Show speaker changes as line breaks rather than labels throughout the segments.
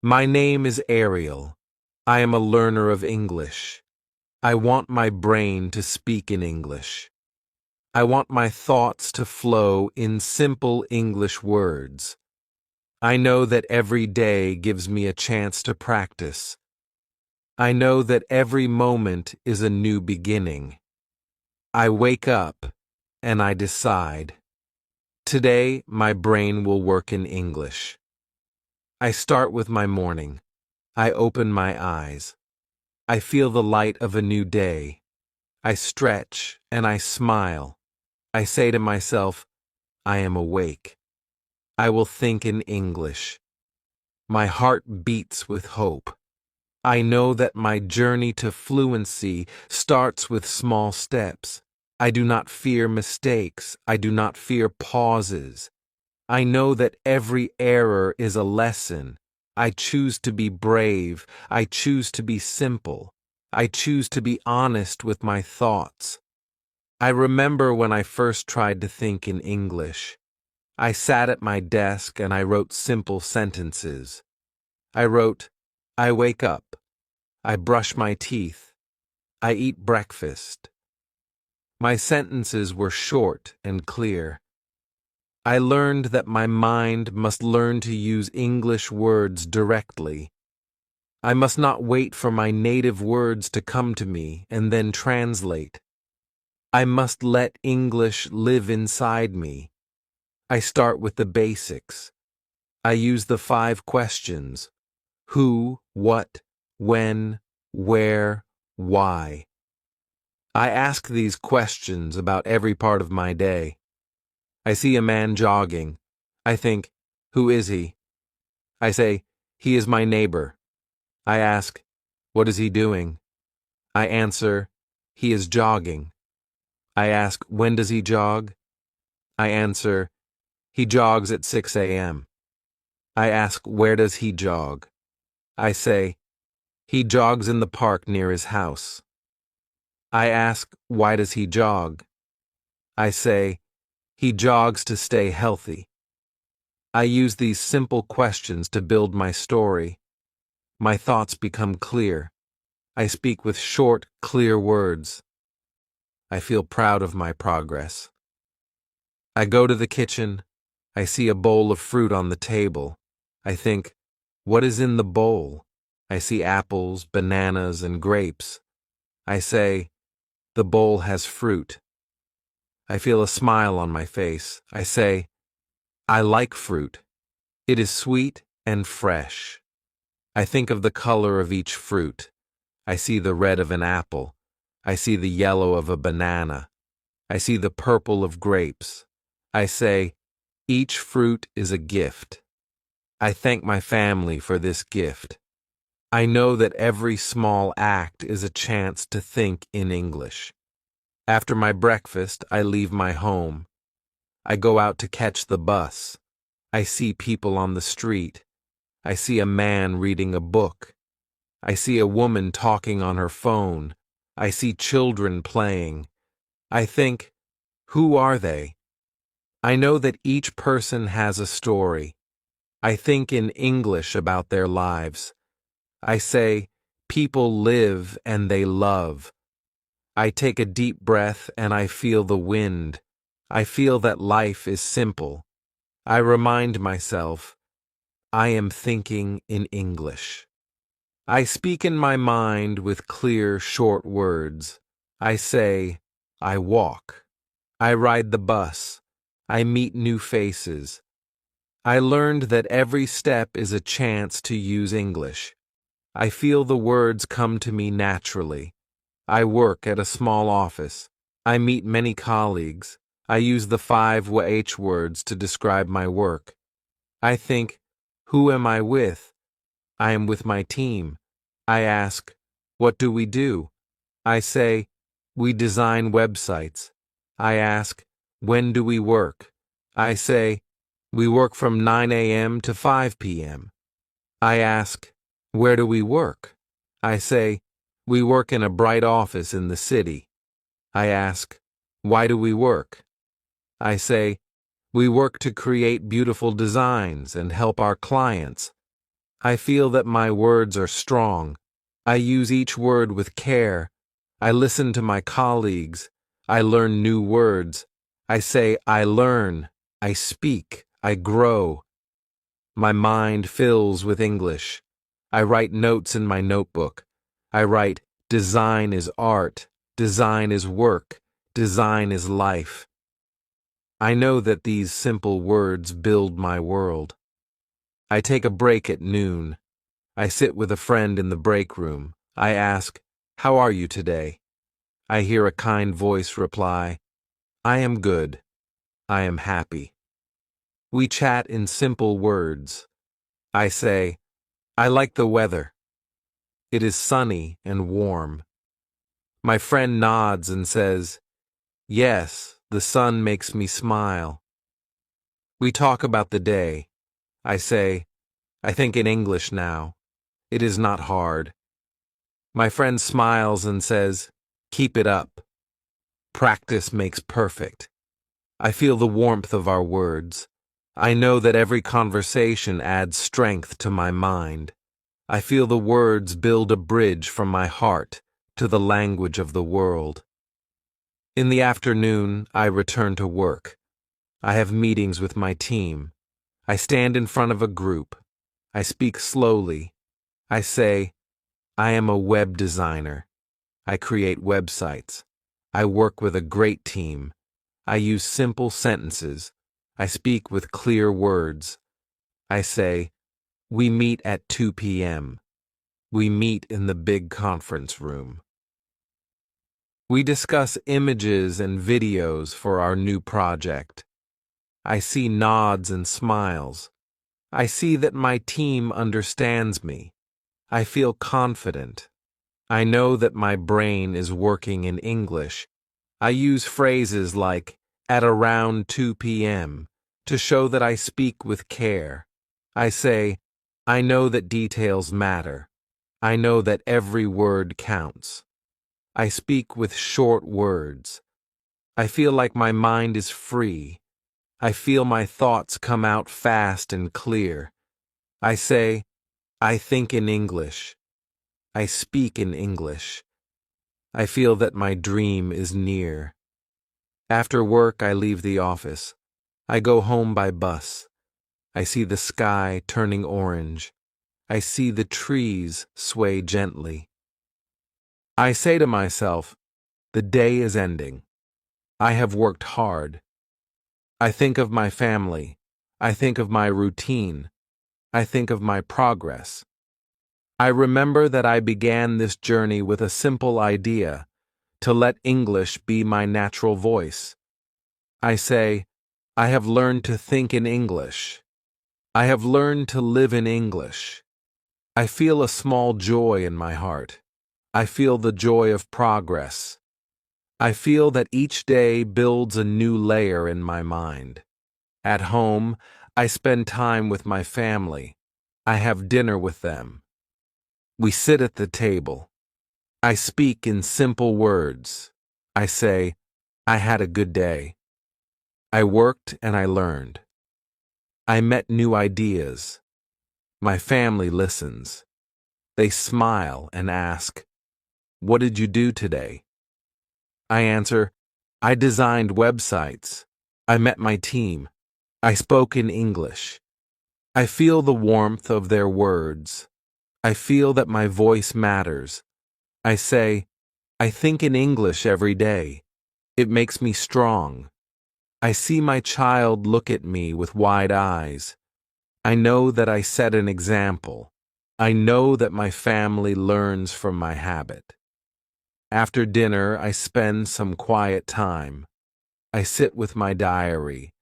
My name is Ariel. I am a learner of English. I want my brain to speak in English. I want my thoughts to flow in simple English words. I know that every day gives me a chance to practice. I know that every moment is a new beginning. I wake up and I decide. Today, my brain will work in English. I start with my morning. I open my eyes. I feel the light of a new day. I stretch and I smile. I say to myself, I am awake. I will think in English. My heart beats with hope. I know that my journey to fluency starts with small steps. I do not fear mistakes. I do not fear pauses. I know that every error is a lesson. I choose to be brave. I choose to be simple. I choose to be honest with my thoughts. I remember when I first tried to think in English. I sat at my desk and I wrote simple sentences. I wrote, I wake up. I brush my teeth. I eat breakfast. My sentences were short and clear. I learned that my mind must learn to use English words directly. I must not wait for my native words to come to me and then translate. I must let English live inside me. I start with the basics. I use the 5 questions: who, what, when, where, why. I ask these questions about every part of my day. I see a man jogging. I think, who is he? I say, he is my neighbor. I ask, what is he doing? I answer, he is jogging. I ask, when does he jog? I answer, he jogs at 6 a.m. I ask, where does he jog? I say, he jogs in the park near his house. I ask, why does he jog? I say, he jogs to stay healthy. I use these simple questions to build my story. My thoughts become clear. I speak with short, clear words. I feel proud of my progress. I go to the kitchen. I see a bowl of fruit on the table. I think, what is in the bowl? I see apples, bananas, and grapes. I say, the bowl has fruit. I feel a smile on my face. I say, I like fruit. It is sweet and fresh. I think of the color of each fruit. I see the red of an apple. I see the yellow of a banana. I see the purple of grapes. I say, each fruit is a gift. I thank my family for this gift. I know that every small act is a chance to think in English. After my breakfast, I leave my home. I go out to catch the bus. I see people on the street. I see a man reading a book. I see a woman talking on her phone. I see children playing. I think, who are they? I know that each person has a story. I think in English about their lives. I say, people live and they love. I take a deep breath and I feel the wind. I feel that life is simple. I remind myself, I am thinking in English. I speak in my mind with clear, short words. I say, I walk. I ride the bus. I meet new faces. I learned that every step is a chance to use English. I feel the words come to me naturally. I work at a small office. I meet many colleagues. I use the 5 H words to describe my work. I think, who am I with? I am with my team. I ask, what do we do? I say, we design websites. I ask, when do we work? I say, we work from 9 a.m. to 5 p.m. I ask, where do we work? I say, we work in a bright office in the city. I ask, why do we work? I say, we work to create beautiful designs and help our clients. I feel that my words are strong. I use each word with care. I listen to my colleagues. I learn new words. I say, I learn. I speak. I grow. My mind fills with English. I write notes in my notebook. I write, design is art. Design is work. Design is life. I know that these simple words build my world. I take a break at noon. I sit with a friend in the break room. I ask, how are you today? I hear a kind voice reply, I am good. I am happy. We chat in simple words. I say, I like the weather. It is sunny and warm. My friend nods and says, yes, the sun makes me smile. We talk about the day. I say, I think in English now. It is not hard. My friend smiles and says, keep it up. Practice makes perfect. I feel the warmth of our words. I know that every conversation adds strength to my mind. I feel the words build a bridge from my heart to the language of the world. In the afternoon, I return to work. I have meetings with my team. I stand in front of a group. I speak slowly. I say, I am a web designer. I create websites. I work with a great team. I use simple sentences. I speak with clear words. I say, we meet at 2 p.m. We meet in the big conference room. We discuss images and videos for our new project. I see nods and smiles. I see that my team understands me. I feel confident. I know that my brain is working in English. I use phrases like, at around 2 p.m. to show that I speak with care. I say, I know that details matter. I know that every word counts. I speak with short words. I feel like my mind is free. I feel my thoughts come out fast and clear. I say, I think in English. I speak in English. I feel that my dream is near. After work, I leave the office. I go home by bus. I see the sky turning orange. I see the trees sway gently. I say to myself, the day is ending. I have worked hard. I think of my family. I think of my routine. I think of my progress. I remember that I began this journey with a simple idea, to let English be my natural voice. I say, I have learned to think in English. I have learned to live in English. I feel a small joy in my heart. I feel the joy of progress. I feel that each day builds a new layer in my mind. At home, I spend time with my family. I have dinner with them. We sit at the table. I speak in simple words. I say, I had a good day. I worked and I learned. I met new ideas. My family listens. They smile and ask, what did you do today? I answer, I designed websites. I met my team. I spoke in English. I feel the warmth of their words. I feel that my voice matters. I say, I think in English every day. It makes me strong. I see my child look at me with wide eyes. I know that I set an example. I know that my family learns from my habit. After dinner, I spend some quiet time. I sit with my diary.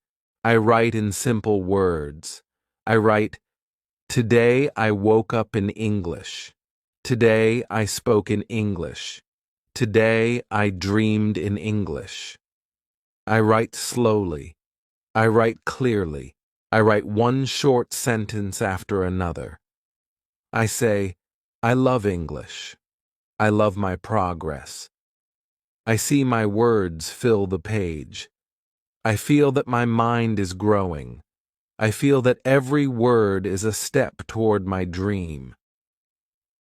I write in simple words. I write, today I woke up in English. Today I spoke in English. Today I dreamed in English. I write slowly. I write clearly. I write one short sentence after another. I say, I love English. I love my progress. I see my words fill the page. I feel that my mind is growing. I feel that every word is a step toward my dream.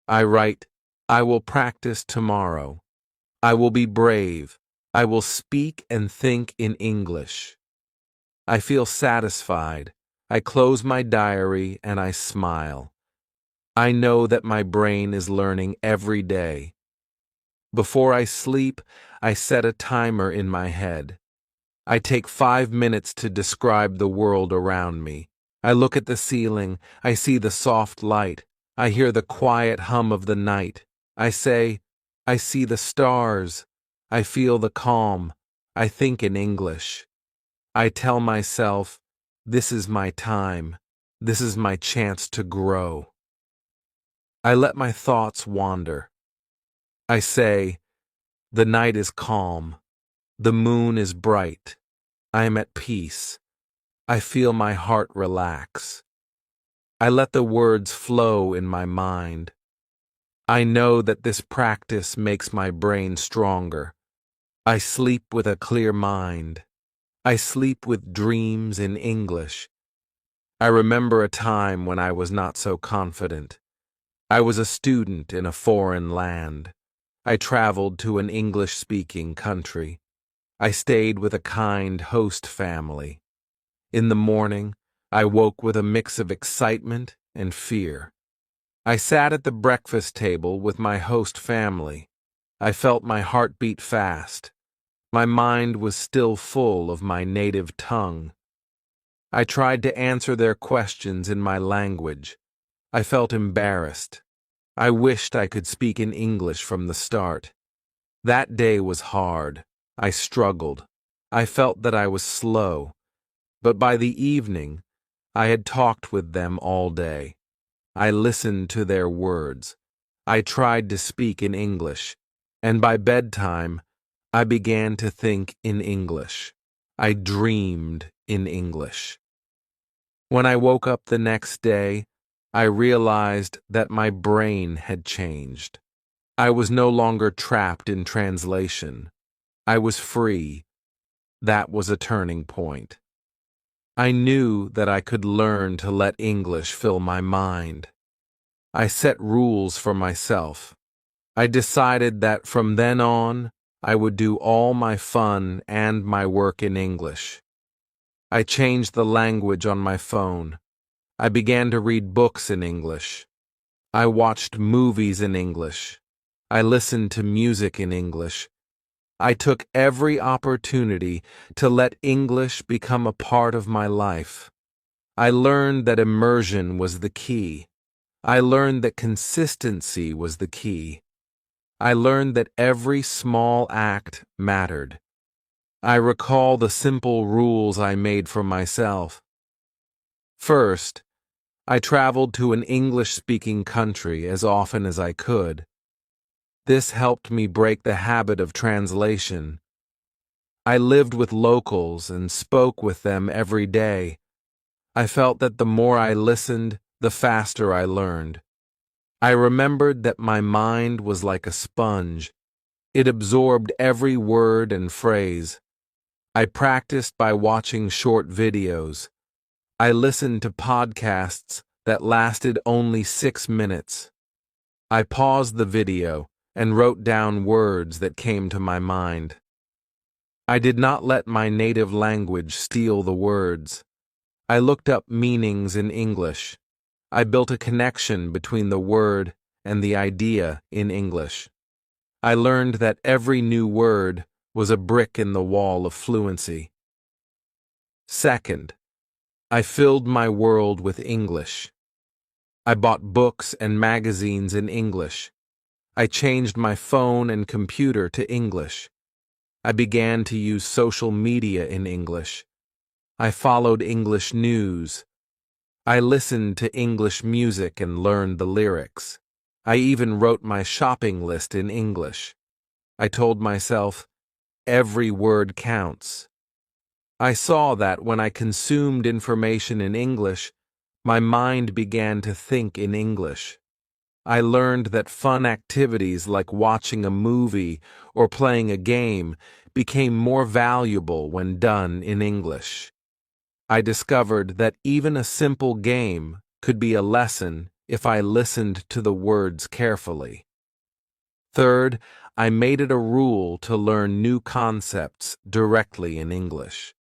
I write, I will practice tomorrow. I will be brave. I will speak and think in English. I feel satisfied. I close my diary and I smile. I know that my brain is learning every day. Before I sleep, I set a timer in my head. I take 5 minutes to describe the world around me. I look at the ceiling. I see the soft light. I hear the quiet hum of the night. I say, I see the stars. I feel the calm. I think in English. I tell myself, this is my time. This is my chance to grow. I let my thoughts wander. I say, the night is calm. The moon is bright. I am at peace. I feel my heart relax. I let the words flow in my mind. I know that this practice makes my brain stronger. I sleep with a clear mind. I sleep with dreams in English. I remember a time when I was not so confident. I was a student in a foreign land. I traveled to an English-speaking country. I stayed with a kind host family. In the morning, I woke with a mix of excitement and fear. I sat at the breakfast table with my host family. I felt my heart beat fast. My mind was still full of my native tongue. I tried to answer their questions in my language. I felt embarrassed. I wished I could speak in English from the start. That day was hard. I struggled. I felt that I was slow. But by the evening, I had talked with them all day. I listened to their words. I tried to speak in English. And by bedtime, I began to think in English. I dreamed in English. When I woke up the next day, I realized that my brain had changed. I was no longer trapped in translation. I was free. That was a turning point. I knew that I could learn to let English fill my mind. I set rules for myself. I decided that from then on, I would do all my fun and my work in English. I changed the language on my phone. I began to read books in English. I watched movies in English. I listened to music in English. I took every opportunity to let English become a part of my life. I learned that immersion was the key. I learned that consistency was the key. I learned that every small act mattered. I recall the simple rules I made for myself. First, I traveled to an English-speaking country as often as I could. This helped me break the habit of translation. I lived with locals and spoke with them every day. I felt that the more I listened, the faster I learned. I remembered that my mind was like a sponge. It absorbed every word and phrase. I practiced by watching short videos. I listened to podcasts that lasted only 6 minutes. I paused the video and wrote down words that came to my mind. I did not let my native language steal the words. I looked up meanings in English. I built a connection between the word and the idea in English. I learned that every new word was a brick in the wall of fluency. Second, I filled my world with English. I bought books and magazines in English. I changed my phone and computer to English. I began to use social media in English. I followed English news. I listened to English music and learned the lyrics. I even wrote my shopping list in English. I told myself, every word counts. I saw that when I consumed information in English, my mind began to think in English. I learned that fun activities like watching a movie or playing a game became more valuable when done in English. I discovered that even a simple game could be a lesson if I listened to the words carefully. Third, I made it a rule to learn new concepts directly in English.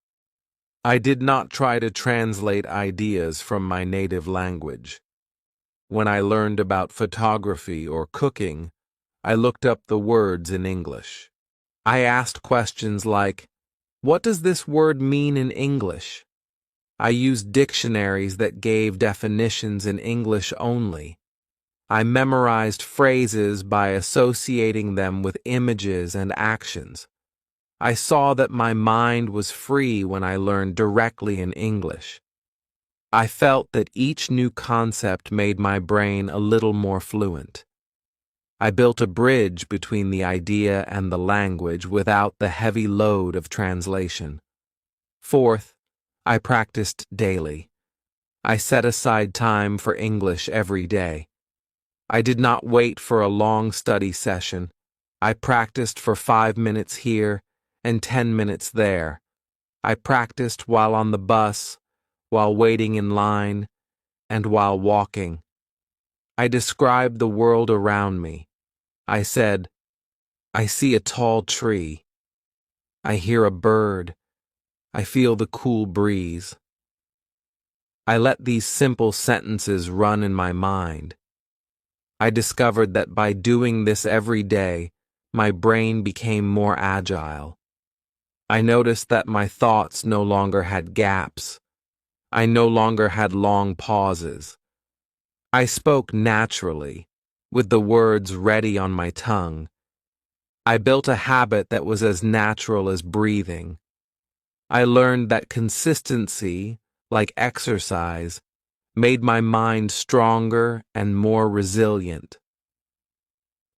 I did not try to translate ideas from my native language. When I learned about photography or cooking, I looked up the words in English. I asked questions like, "What does this word mean in English?" I used dictionaries that gave definitions in English only. I memorized phrases by associating them with images and actions. I saw that my mind was free when I learned directly in English. I felt that each new concept made my brain a little more fluent. I built a bridge between the idea and the language without the heavy load of translation. Fourth, I practiced daily. I set aside time for English every day. I did not wait for a long study session. I practiced for 5 minutes here and 10 minutes there. I practiced while on the bus, while waiting in line, and while walking. I described the world around me. I said, "I see a tall tree. I hear a bird. I feel the cool breeze." I let these simple sentences run in my mind. I discovered that by doing this every day, my brain became more agile. I noticed that my thoughts no longer had gaps. I no longer had long pauses. I spoke naturally, with the words ready on my tongue. I built a habit that was as natural as breathing. I learned that consistency, like exercise, made my mind stronger and more resilient.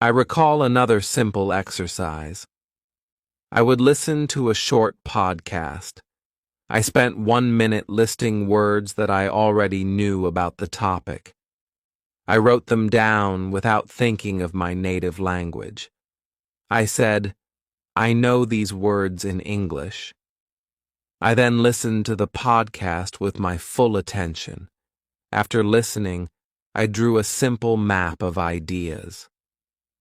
I recall another simple exercise. I would listen to a short podcast. I spent 1 minute listing words that I already knew about the topic. I wrote them down without thinking of my native language. I said, "I know these words in English." I then listened to the podcast with my full attention. After listening, I drew a simple map of ideas.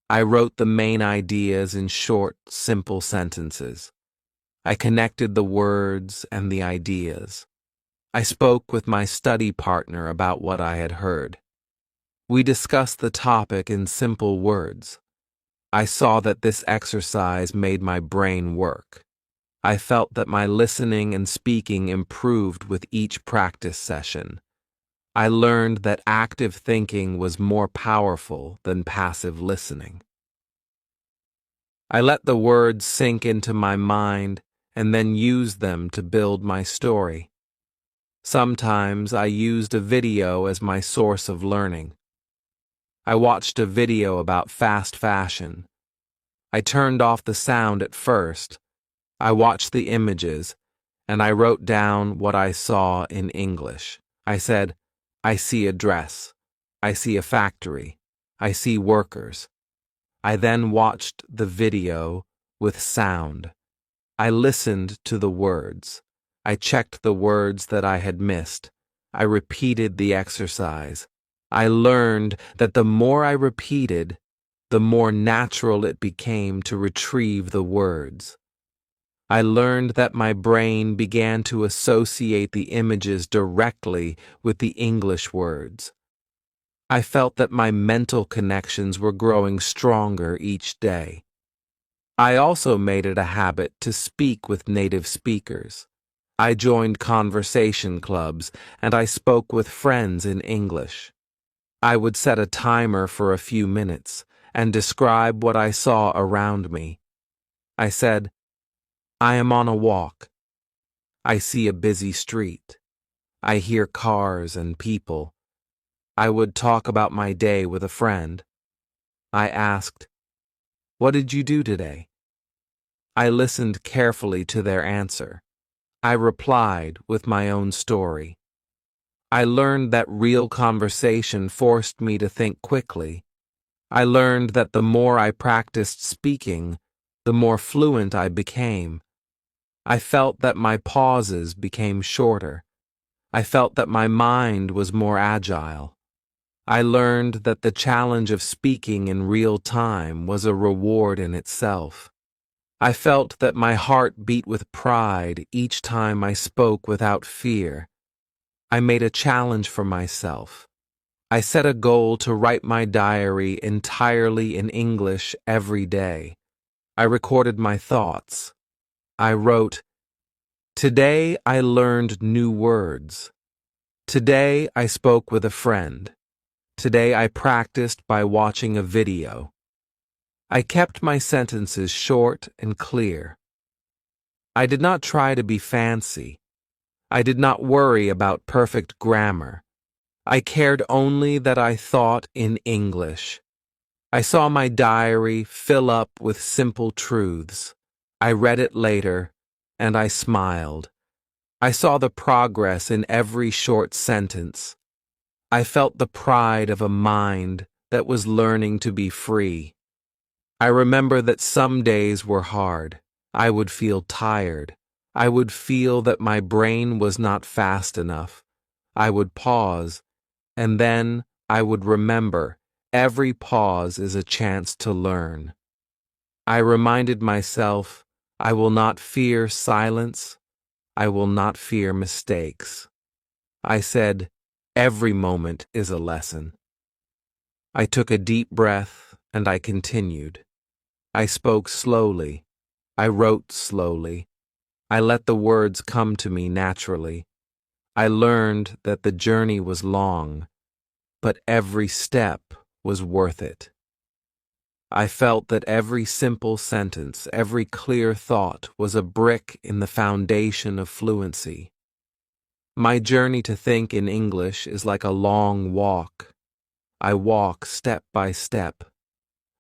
I wrote the main ideas in short, simple sentences. I connected the words and the ideas. I spoke with my study partner about what I had heard. We discussed the topic in simple words. I saw that this exercise made my brain work. I felt that my listening and speaking improved with each practice session. I learned that active thinking was more powerful than passive listening. I let the words sink into my mind and then used them to build my story. Sometimes I used a video as my source of learning. I watched a video about fast fashion. I turned off the sound at first. I watched the images, and I wrote down what I saw in English. I said, "I see a dress. I see a factory. I see workers." I then watched the video with sound. I listened to the words. I checked the words that I had missed. I repeated the exercise. I learned that the more I repeated, the more natural it became to retrieve the words. I learned that my brain began to associate the images directly with the English words. I felt that my mental connections were growing stronger each day. I also made it a habit to speak with native speakers. I joined conversation clubs and I spoke with friends in English. I would set a timer for a few minutes and describe what I saw around me. I said, "I am on a walk. I see a busy street. I hear cars and people." I would talk about my day with a friend. I asked, "What did you do today?" I listened carefully to their answer. I replied with my own story. I learned that real conversation forced me to think quickly. I learned that the more I practiced speaking, the more fluent I became. I felt that my pauses became shorter. I felt that my mind was more agile. I learned that the challenge of speaking in real time was a reward in itself. I felt that my heart beat with pride each time I spoke without fear. I made a challenge for myself. I set a goal to write my diary entirely in English every day. I recorded my thoughts. I wrote, "Today I learned new words. Today I spoke with a friend. Today I practiced by watching a video." I kept my sentences short and clear. I did not try to be fancy. I did not worry about perfect grammar. I cared only that I thought in English. I saw my diary fill up with simple truths. I read it later, and I smiled. I saw the progress in every short sentence. I felt the pride of a mind that was learning to be free. I remember that some days were hard. I would feel tired. I would feel that my brain was not fast enough. I would pause, and then I would remember every pause is a chance to learn. I reminded myself, I will not fear silence. I will not fear mistakes. I said, every moment is a lesson. I took a deep breath and I continued. I spoke slowly. I wrote slowly. I let the words come to me naturally. I learned that the journey was long, but every step was worth it. I felt that every simple sentence, every clear thought was a brick in the foundation of fluency. My journey to think in English is like a long walk. I walk step by step.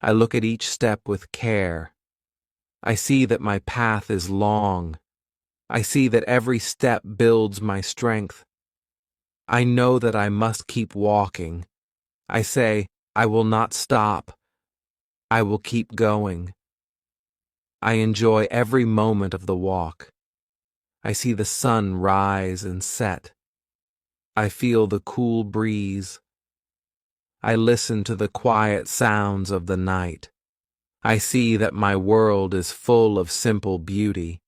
I look at each step with care. I see that my path is long. I see that every step builds my strength. I know that I must keep walking. I say, I will not stop. I will keep going. I enjoy every moment of the walk. I see the sun rise and set. I feel the cool breeze. I listen to the quiet sounds of the night. I see that my world is full of simple beauty.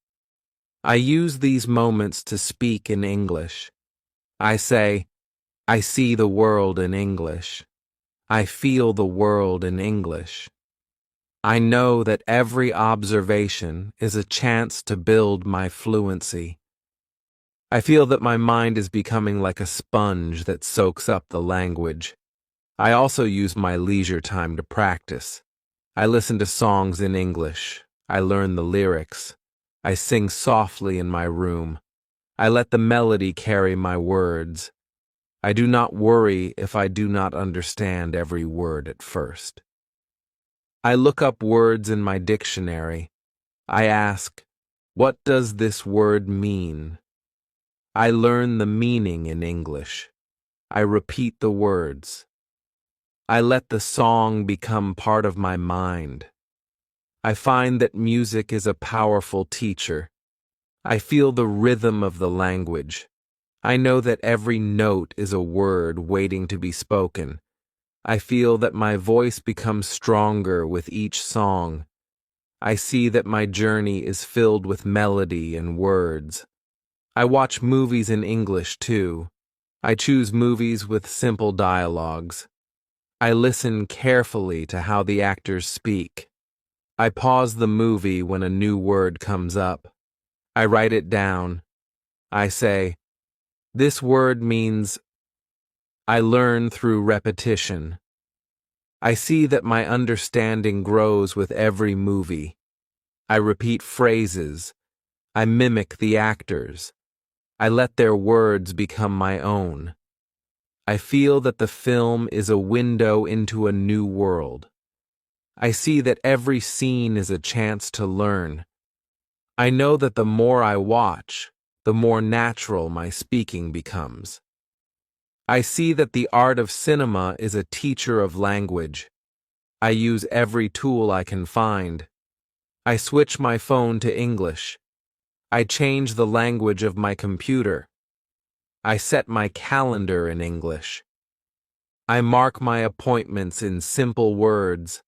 I use these moments to speak in English. I say, I see the world in English. I feel the world in English. I know that every observation is a chance to build my fluency. I feel that my mind is becoming like a sponge that soaks up the language. I also use my leisure time to practice. I listen to songs in English. I learn the lyrics. I sing softly in my room. I let the melody carry my words. I do not worry if I do not understand every word at first. I look up words in my dictionary. I ask, what does this word mean? I learn the meaning in English. I repeat the words. I let the song become part of my mind. I find that music is a powerful teacher. I feel the rhythm of the language. I know that every note is a word waiting to be spoken. I feel that my voice becomes stronger with each song. I see that my journey is filled with melody and words. I watch movies in English too. I choose movies with simple dialogues. I listen carefully to how the actors speak. I pause the movie when a new word comes up. I write it down. I say, this word means. I learn through repetition. I see that my understanding grows with every movie. I repeat phrases. I mimic the actors. I let their words become my own. I feel that the film is a window into a new world. I see that every scene is a chance to learn. I know that the more I watch, the more natural my speaking becomes. I see that the art of cinema is a teacher of language. I use every tool I can find. I switch my phone to English. I change the language of my computer. I set my calendar in English. I mark my appointments in simple words.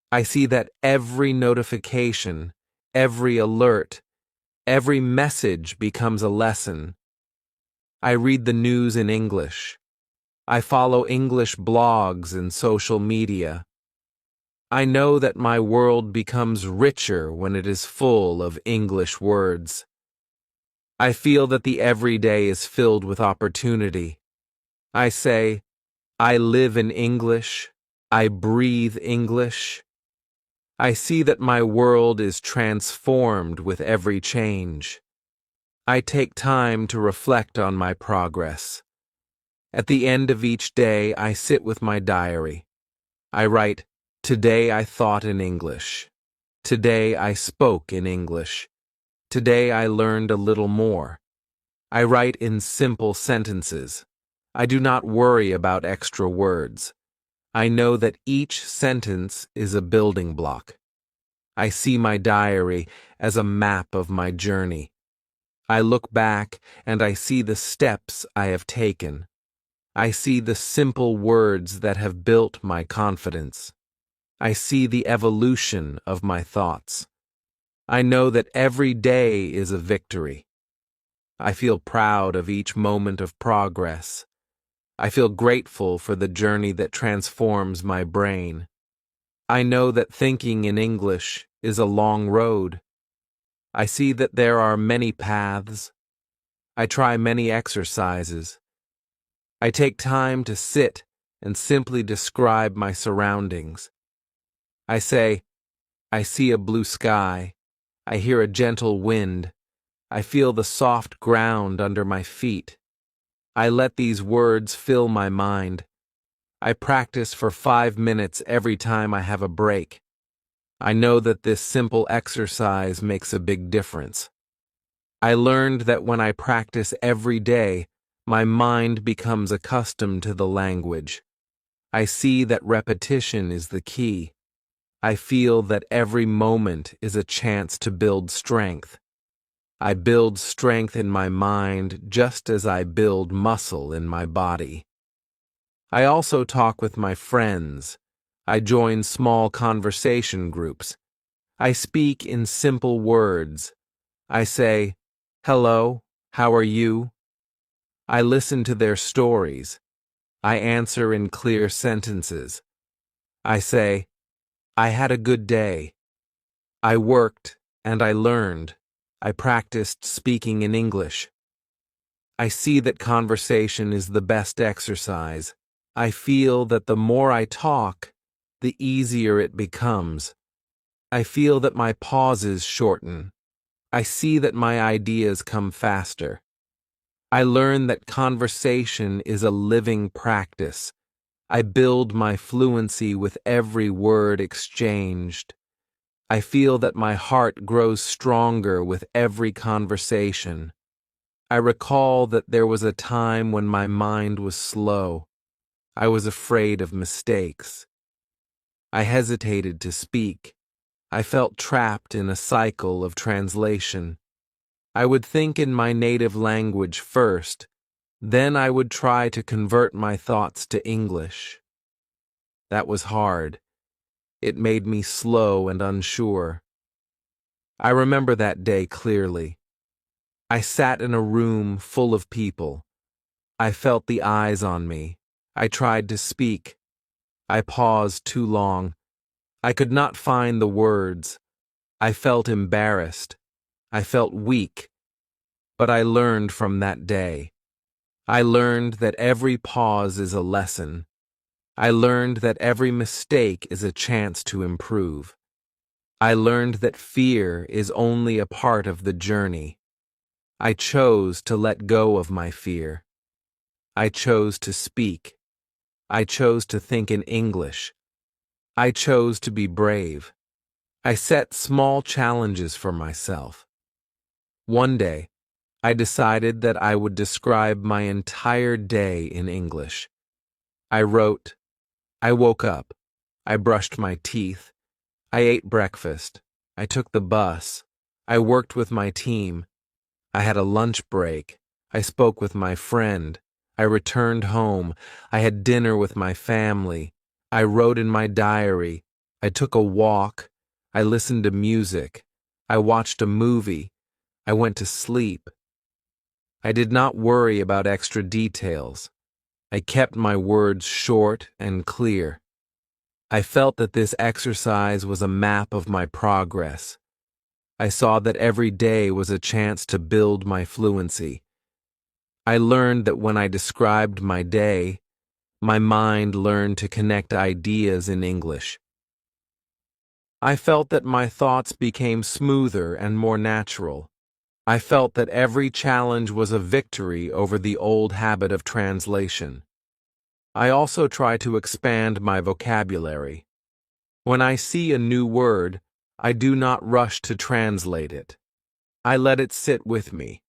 I see that every notification, every alert, every message becomes a lesson. I read the news in English. I follow English blogs and social media. I know that my world becomes richer when it is full of English words. I feel that the everyday is filled with opportunity. I say, I live in English. I breathe English. I see that my world is transformed with every change. I take time to reflect on my progress. At the end of each day, I sit with my diary. I write, "Today I thought in English. Today I spoke in English. Today I learned a little more." I write in simple sentences. I do not worry about extra words. I know that each sentence is a building block. I see my diary as a map of my journey. I look back and I see the steps I have taken. I see the simple words that have built my confidence. I see the evolution of my thoughts. I know that every day is a victory. I feel proud of each moment of progress. I feel grateful for the journey that transforms my brain. I know that thinking in English is a long road. I see that there are many paths. I try many exercises. I take time to sit and simply describe my surroundings. I say, I see a blue sky. I hear a gentle wind. I feel the soft ground under my feet. I let these words fill my mind. I practice for 5 minutes every time I have a break. I know that this simple exercise makes a big difference. I learned that when I practice every day, my mind becomes accustomed to the language. I see that repetition is the key. I feel that every moment is a chance to build strength. I build strength in my mind just as I build muscle in my body. I also talk with my friends. I join small conversation groups. I speak in simple words. I say, "Hello, how are you?" I listen to their stories. I answer in clear sentences. I say, "I had a good day. I worked and I learned. I practiced speaking in English." I see that conversation is the best exercise. I feel that the more I talk, the easier it becomes. I feel that my pauses shorten. I see that my ideas come faster. I learn that conversation is a living practice. I build my fluency with every word exchanged. I feel that my heart grows stronger with every conversation. I recall that there was a time when my mind was slow. I was afraid of mistakes. I hesitated to speak. I felt trapped in a cycle of translation. I would think in my native language first, then I would try to convert my thoughts to English. That was hard. It made me slow and unsure. I remember that day clearly. I sat in a room full of people. I felt the eyes on me. I tried to speak. I paused too long. I could not find the words. I felt embarrassed. I felt weak. But I learned from that day. I learned that every pause is a lesson. I learned that every mistake is a chance to improve. I learned that fear is only a part of the journey. I chose to let go of my fear. I chose to speak. I chose to think in English. I chose to be brave. I set small challenges for myself. One day, I decided that I would describe my entire day in English. I wrote, I woke up. I brushed my teeth. I ate breakfast. I took the bus. I worked with my team. I had a lunch break. I spoke with my friend. I returned home. I had dinner with my family. I wrote in my diary. I took a walk. I listened to music. I watched a movie. I went to sleep. I did not worry about extra details. I kept my words short and clear. I felt that this exercise was a map of my progress. I saw that every day was a chance to build my fluency. I learned that when I described my day, my mind learned to connect ideas in English. I felt that my thoughts became smoother and more natural. I felt that every challenge was a victory over the old habit of translation. I also try to expand my vocabulary. When I see a new word, I do not rush to translate it. I let it sit with me.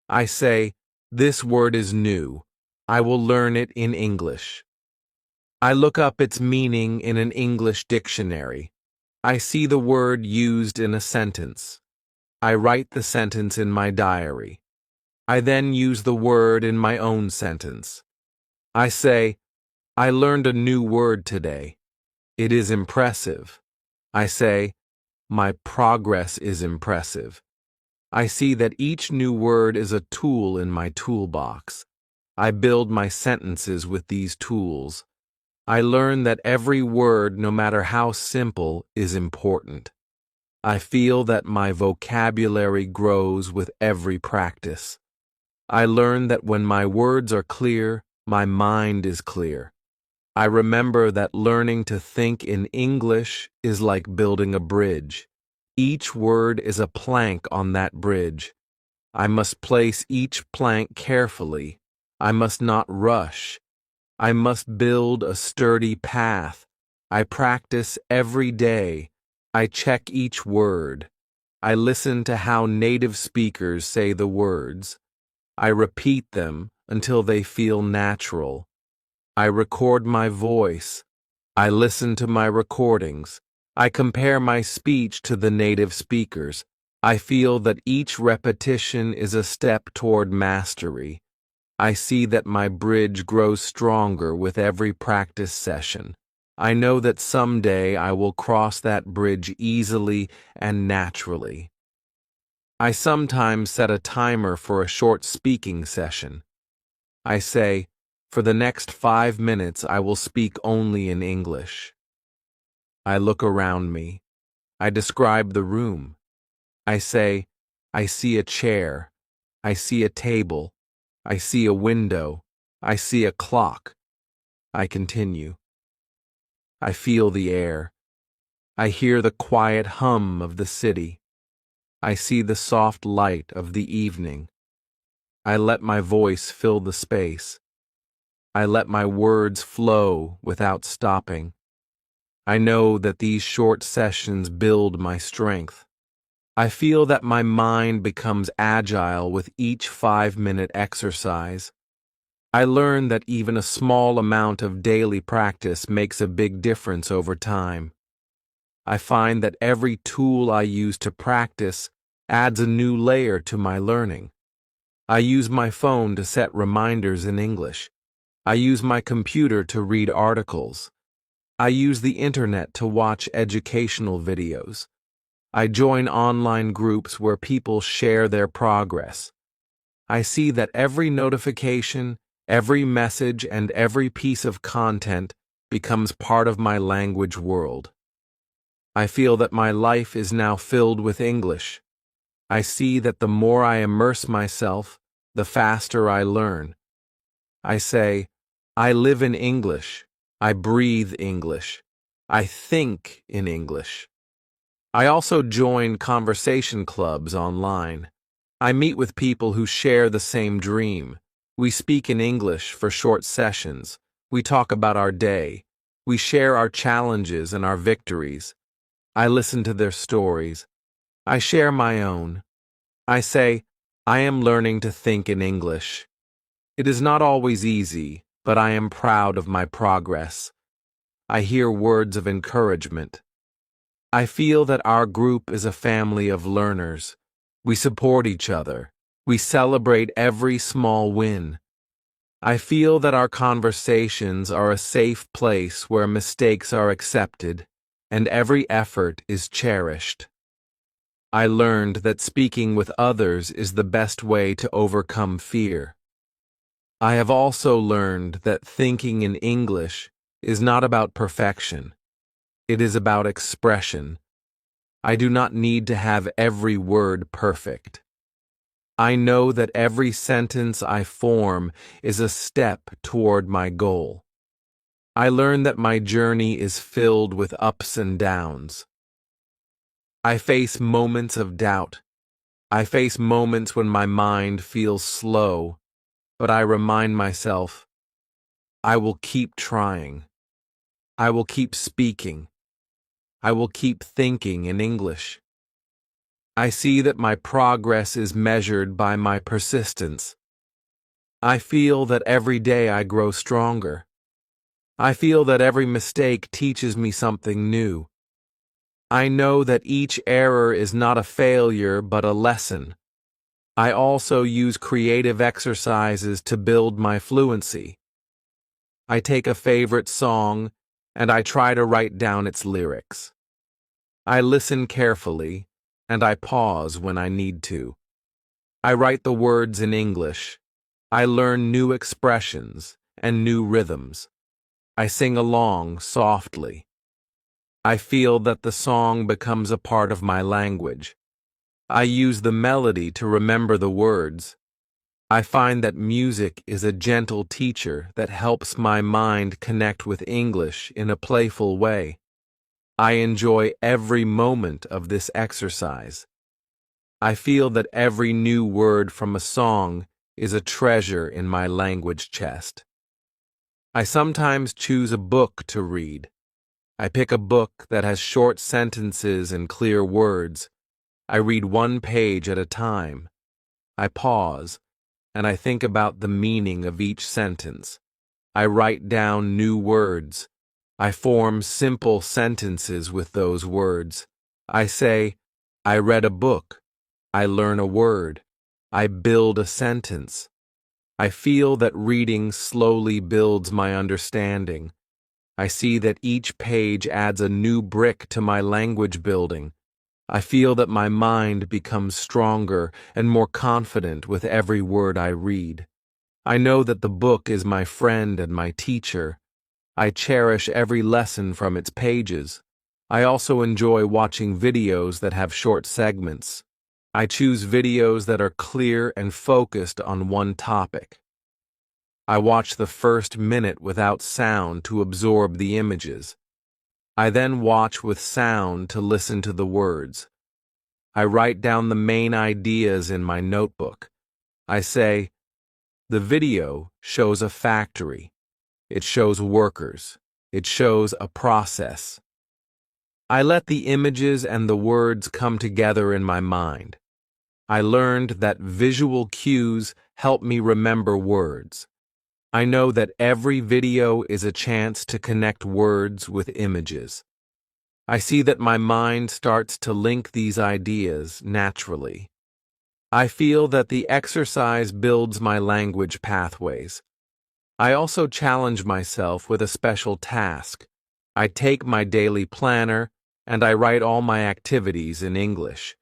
I say, "This word is new. I will learn it in English." I look up its meaning in an English dictionary. I see the word used in a sentence. I write the sentence in my diary. I then use the word in my own sentence. I say, "I learned a new word today. It is impressive." I say, "My progress is impressive." I see that each new word is a tool in my toolbox. I build my sentences with these tools. I learn that every word, no matter how simple, is important. I feel that my vocabulary grows with every practice. I learn that when my words are clear, my mind is clear. I remember that learning to think in English is like building a bridge. Each word is a plank on that bridge. I must place each plank carefully. I must not rush. I must build a sturdy path. I practice every day. I check each word. I listen to how native speakers say the words. I repeat them until they feel natural. I record my voice. I listen to my recordings. I compare my speech to the native speakers. I feel that each repetition is a step toward mastery. I see that my bridge grows stronger with every practice session. I know that someday I will cross that bridge easily and naturally. I sometimes set a timer for a short speaking session. I say, "For the next 5 minutes I will speak only in English." I look around me. I describe the room. I say, "I see a chair. I see a table. I see a window. I see a clock." I continue. I feel the air. I hear the quiet hum of the city. I see the soft light of the evening. I let my voice fill the space. I let my words flow without stopping. I know that these short sessions build my strength. I feel that my mind becomes agile with each 5-minute exercise. I learn that even a small amount of daily practice makes a big difference over time. I find that every tool I use to practice adds a new layer to my learning. I use my phone to set reminders in English. I use my computer to read articles. I use the internet to watch educational videos. I join online groups where people share their progress. I see that every notification, every message, and every piece of content becomes part of my language world. I feel that my life is now filled with English. I see that the more I immerse myself, the faster I learn. I say, "I live in English. I breathe English. I think in English." I also join conversation clubs online. I meet with people who share the same dream. We speak in English for short sessions. We talk about our day. We share our challenges and our victories. I listen to their stories. I share my own. I say, "I am learning to think in English." It is not always easy, but I am proud of my progress. I hear words of encouragement. I feel that our group is a family of learners. We support each other. We celebrate every small win. I feel that our conversations are a safe place where mistakes are accepted and every effort is cherished. I learned that speaking with others is the best way to overcome fear. I have also learned that thinking in English is not about perfection. It is about expression. I do not need to have every word perfect. I know that every sentence I form is a step toward my goal. I learn that my journey is filled with ups and downs. I face moments of doubt. I face moments when my mind feels slow, but I remind myself, I will keep trying. I will keep speaking. I will keep thinking in English. I see that my progress is measured by my persistence. I feel that every day I grow stronger. I feel that every mistake teaches me something new. I know that each error is not a failure but a lesson. I also use creative exercises to build my fluency. I take a favorite song and I try to write down its lyrics. I listen carefully and I pause when I need to. I write the words in English. I learn new expressions and new rhythms. I sing along softly. I feel that the song becomes a part of my language. I use the melody to remember the words. I find that music is a gentle teacher that helps my mind connect with English in a playful way. I enjoy every moment of this exercise. I feel that every new word from a song is a treasure in my language chest. I sometimes choose a book to read. I pick a book that has short sentences and clear words. I read one page at a time. I pause, and I think about the meaning of each sentence. I write down new words. I form simple sentences with those words. I say, I read a book. I learn a word. I build a sentence. I feel that reading slowly builds my understanding. I see that each page adds a new brick to my language building. I feel that my mind becomes stronger and more confident with every word I read. I know that the book is my friend and my teacher. I cherish every lesson from its pages. I also enjoy watching videos that have short segments. I choose videos that are clear and focused on one topic. I watch the first minute without sound to absorb the images. I then watch with sound to listen to the words. I write down the main ideas in my notebook. I say, the video shows a factory. It shows workers. It shows a process. I let the images and the words come together in my mind. I learned that visual cues help me remember words. I know that every video is a chance to connect words with images. I see that my mind starts to link these ideas naturally. I feel that the exercise builds my language pathways. I also challenge myself with a special task. I take my daily planner and I write all my activities in English.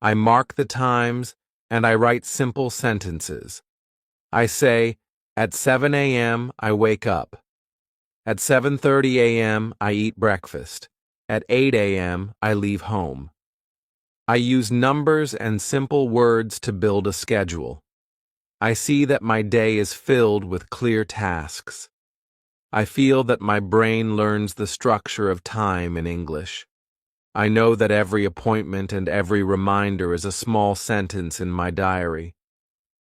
I mark the times and I write simple sentences. I say, at 7 a.m. I wake up. At 7:30 a.m. I eat breakfast. At 8 a.m. I leave home. I use numbers and simple words to build a schedule. I see that my day is filled with clear tasks. I feel that my brain learns the structure of time in English. I know that every appointment and every reminder is a small sentence in my diary.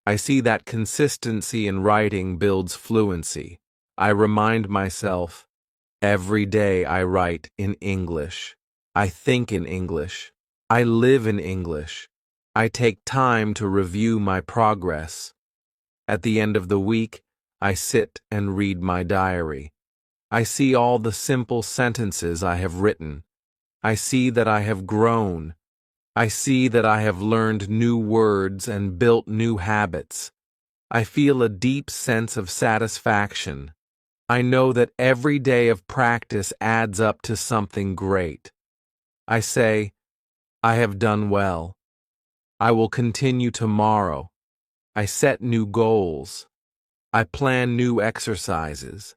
I see that consistency in writing builds fluency. I remind myself, every day I write in English. I think in English. I live in English. I take time to review my progress. At the end of the week, I sit and read my diary. I see all the simple sentences I have written. I see that I have grown. I see that I have learned new words and built new habits. I feel a deep sense of satisfaction. I know that every day of practice adds up to something great. I say, I have done well. I will continue tomorrow. I set new goals. I plan new exercises.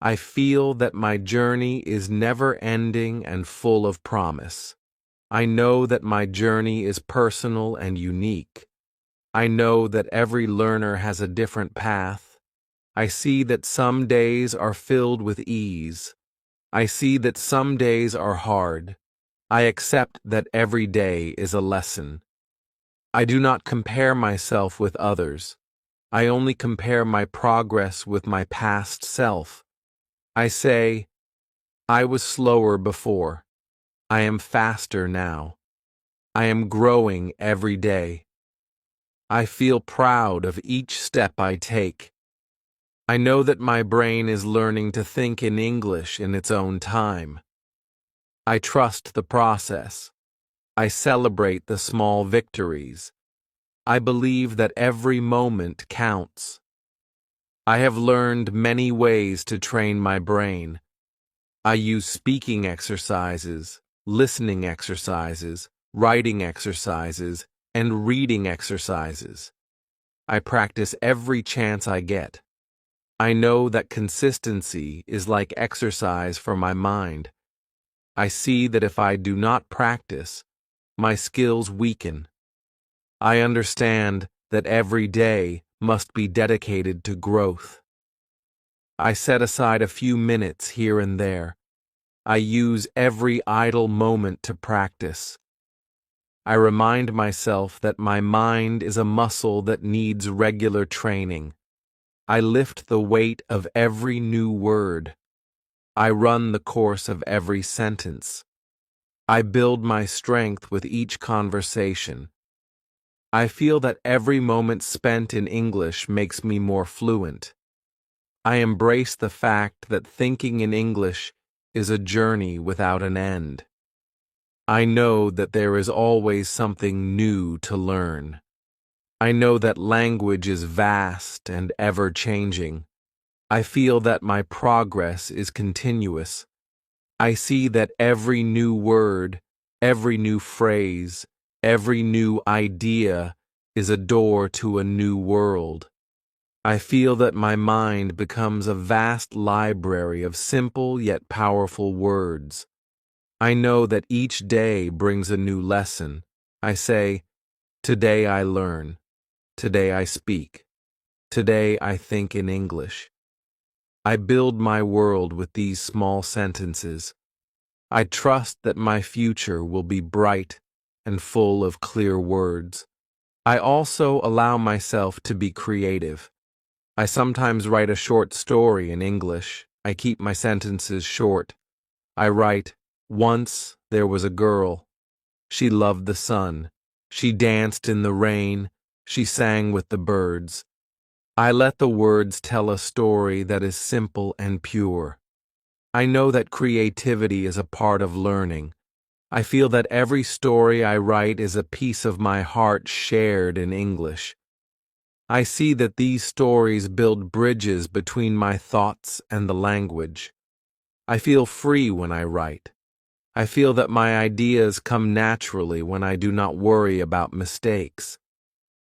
I feel that my journey is never-ending and full of promise. I know that my journey is personal and unique. I know that every learner has a different path. I see that some days are filled with ease. I see that some days are hard. I accept that every day is a lesson. I do not compare myself with others. I only compare my progress with my past self. I say, I was slower before. I am faster now. I am growing every day. I feel proud of each step I take. I know that my brain is learning to think in English in its own time. I trust the process. I celebrate the small victories. I believe that every moment counts. I have learned many ways to train my brain. I use speaking exercises, listening exercises, writing exercises, and reading exercises. I practice every chance I get. I know that consistency is like exercise for my mind. I see that if I do not practice, my skills weaken. I understand that every day must be dedicated to growth. I set aside a few minutes here and there. I use every idle moment to practice. I remind myself that my mind is a muscle that needs regular training. I lift the weight of every new word. I run the course of every sentence. I build my strength with each conversation. I feel that every moment spent in English makes me more fluent. I embrace the fact that thinking in English is a journey without an end. I know that there is always something new to learn. I know that language is vast and ever-changing. I feel that my progress is continuous. I see that every new word, every new phrase, every new idea is a door to a new world. I feel that my mind becomes a vast library of simple yet powerful words. I know that each day brings a new lesson. I say, today I learn. Today I speak. Today I think in English. I build my world with these small sentences. I trust that my future will be bright and full of clear words. I also allow myself to be creative. I sometimes write a short story in English. I keep my sentences short. I write, once there was a girl. She loved the sun. She danced in the rain. She sang with the birds. I let the words tell a story that is simple and pure. I know that creativity is a part of learning. I feel that every story I write is a piece of my heart shared in English. I see that these stories build bridges between my thoughts and the language. I feel free when I write. I feel that my ideas come naturally when I do not worry about mistakes.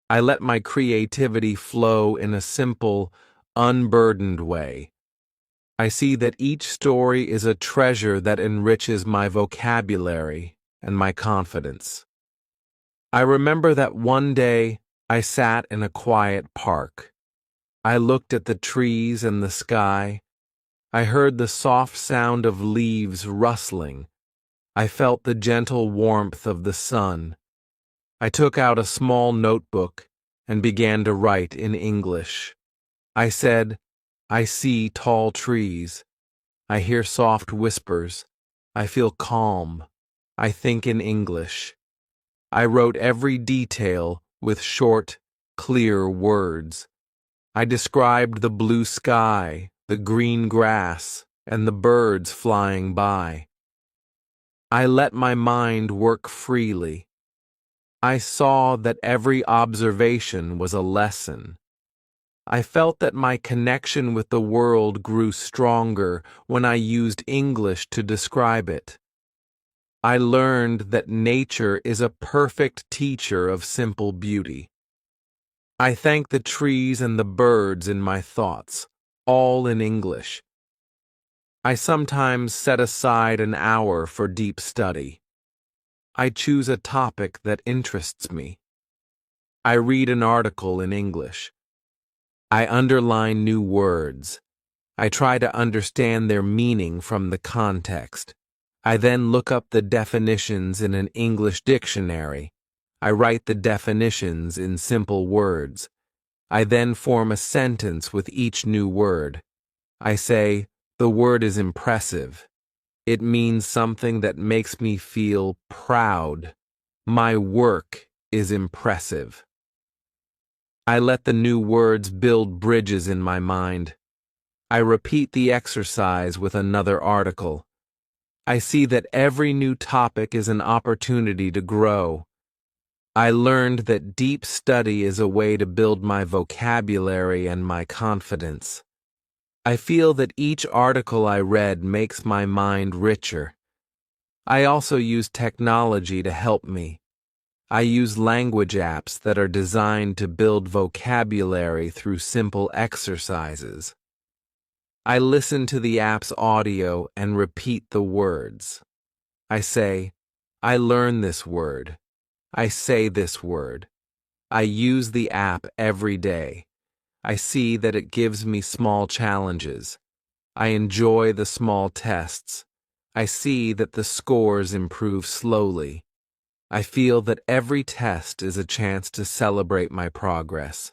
I let my creativity flow in a simple, unburdened way. I see that each story is a treasure that enriches my vocabulary and my confidence. I remember that one day I sat in a quiet park. I looked at the trees and the sky. I heard the soft sound of leaves rustling. I felt the gentle warmth of the sun. I took out a small notebook and began to write in English. I said, I see tall trees. I hear soft whispers. I feel calm. I think in English. I wrote every detail with short, clear words. I described the blue sky, the green grass, and the birds flying by. I let my mind work freely. I saw that every observation was a lesson. I felt that my connection with the world grew stronger when I used English to describe it. I learned that nature is a perfect teacher of simple beauty. I thank the trees and the birds in my thoughts, all in English. I sometimes set aside an hour for deep study. I choose a topic that interests me. I read an article in English. I underline new words. I try to understand their meaning from the context. I then look up the definitions in an English dictionary. I write the definitions in simple words. I then form a sentence with each new word. I say, the word is impressive. It means something that makes me feel proud. My work is impressive. I let the new words build bridges in my mind. I repeat the exercise with another article. I see that every new topic is an opportunity to grow. I learned that deep study is a way to build my vocabulary and my confidence. I feel that each article I read makes my mind richer. I also use technology to help me. I use language apps that are designed to build vocabulary through simple exercises. I listen to the app's audio and repeat the words. I say, I learn this word. I say this word. I use the app every day. I see that it gives me small challenges. I enjoy the small tests. I see that the scores improve slowly. I feel that every test is a chance to celebrate my progress.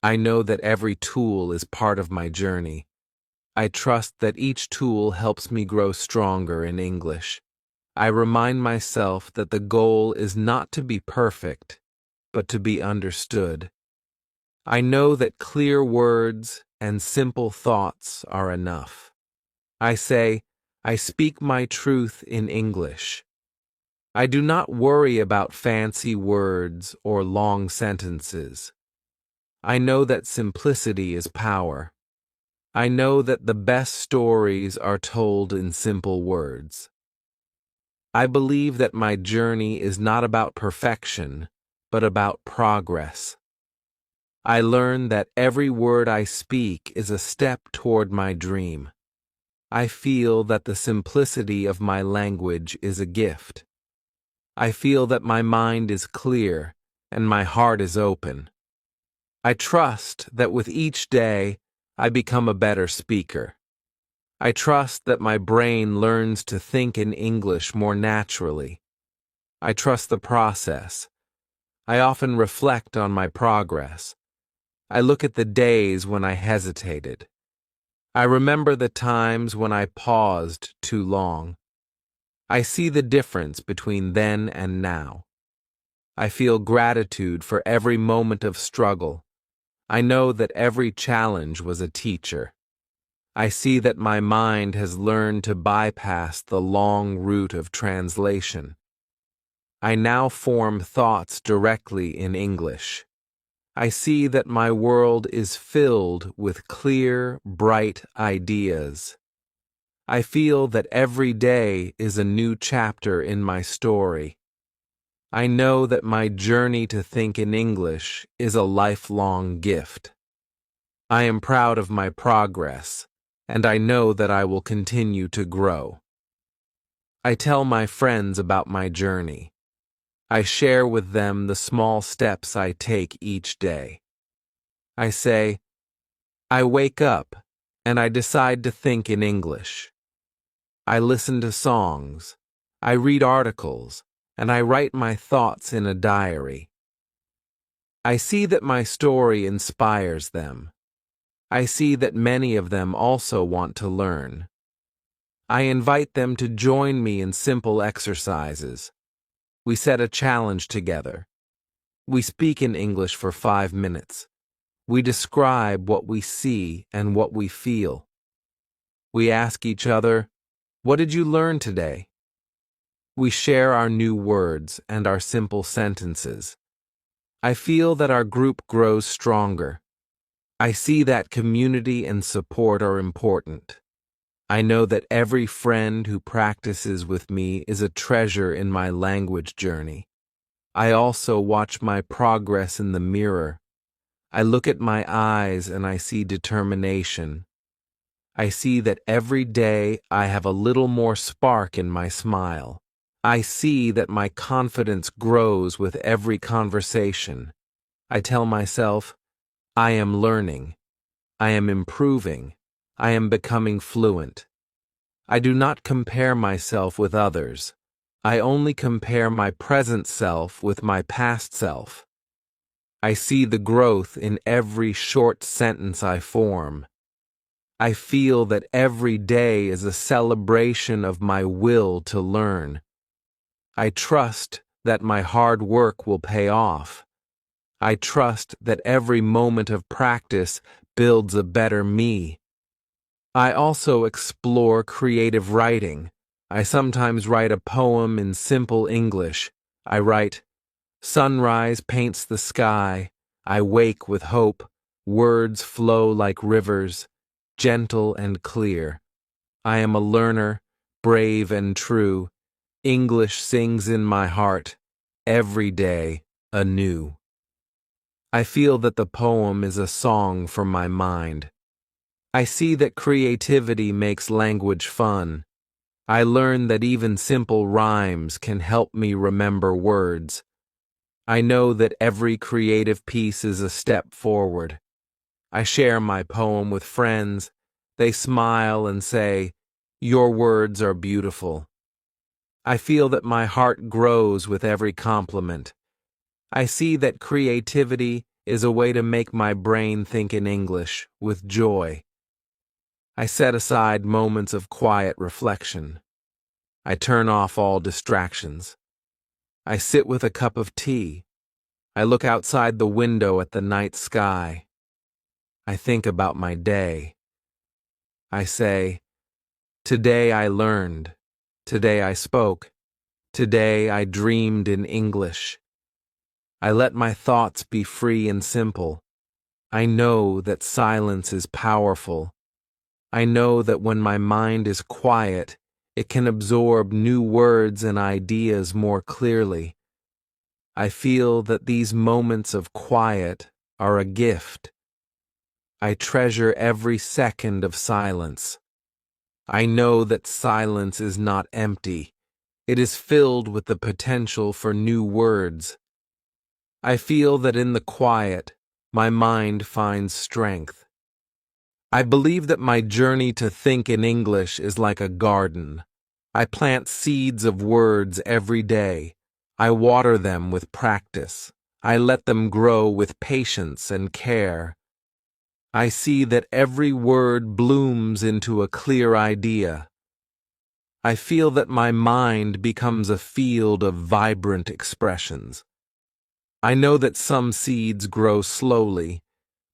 I know that every tool is part of my journey. I trust that each tool helps me grow stronger in English. I remind myself that the goal is not to be perfect, but to be understood. I know that clear words and simple thoughts are enough. I say, I speak my truth in English. I do not worry about fancy words or long sentences. I know that simplicity is power. I know that the best stories are told in simple words. I believe that my journey is not about perfection, but about progress. I learn that every word I speak is a step toward my dream. I feel that the simplicity of my language is a gift. I feel that my mind is clear and my heart is open. I trust that with each day, I become a better speaker. I trust that my brain learns to think in English more naturally. I trust the process. I often reflect on my progress. I look at the days when I hesitated. I remember the times when I paused too long. I see the difference between then and now. I feel gratitude for every moment of struggle. I know that every challenge was a teacher. I see that my mind has learned to bypass the long route of translation. I now form thoughts directly in English. I see that my world is filled with clear, bright ideas. I feel that every day is a new chapter in my story. I know that my journey to think in English is a lifelong gift. I am proud of my progress, and I know that I will continue to grow. I tell my friends about my journey. I share with them the small steps I take each day. I say, I wake up and I decide to think in English. I listen to songs, I read articles, and I write my thoughts in a diary. I see that my story inspires them. I see that many of them also want to learn. I invite them to join me in simple exercises. We set a challenge together. We speak in English for 5 minutes. We describe what we see and what we feel. We ask each other, what did you learn today? We share our new words and our simple sentences. I feel that our group grows stronger. I see that community and support are important. I know that every friend who practices with me is a treasure in my language journey. I also watch my progress in the mirror. I look at my eyes and I see determination. I see that every day I have a little more spark in my smile. I see that my confidence grows with every conversation. I tell myself, I am learning. I am improving. I am becoming fluent. I do not compare myself with others. I only compare my present self with my past self. I see the growth in every short sentence I form. I feel that every day is a celebration of my will to learn. I trust that my hard work will pay off. I trust that every moment of practice builds a better me. I also explore creative writing. I sometimes write a poem in simple English. I write, "Sunrise paints the sky. I wake with hope. Words flow like rivers, gentle and clear. I am a learner, brave and true. English sings in my heart, every day anew." I feel that the poem is a song for my mind. I see that creativity makes language fun. I learn that even simple rhymes can help me remember words. I know that every creative piece is a step forward. I share my poem with friends. They smile and say, "Your words are beautiful." I feel that my heart grows with every compliment. I see that creativity is a way to make my brain think in English with joy. I set aside moments of quiet reflection. I turn off all distractions. I sit with a cup of tea. I look outside the window at the night sky. I think about my day. I say, "Today I learned. Today I spoke. Today I dreamed in English." I let my thoughts be free and simple. I know that silence is powerful. I know that when my mind is quiet, it can absorb new words and ideas more clearly. I feel that these moments of quiet are a gift. I treasure every second of silence. I know that silence is not empty. It is filled with the potential for new words. I feel that in the quiet, my mind finds strength. I believe that my journey to think in English is like a garden. I plant seeds of words every day. I water them with practice. I let them grow with patience and care. I see that every word blooms into a clear idea. I feel that my mind becomes a field of vibrant expressions. I know that some seeds grow slowly,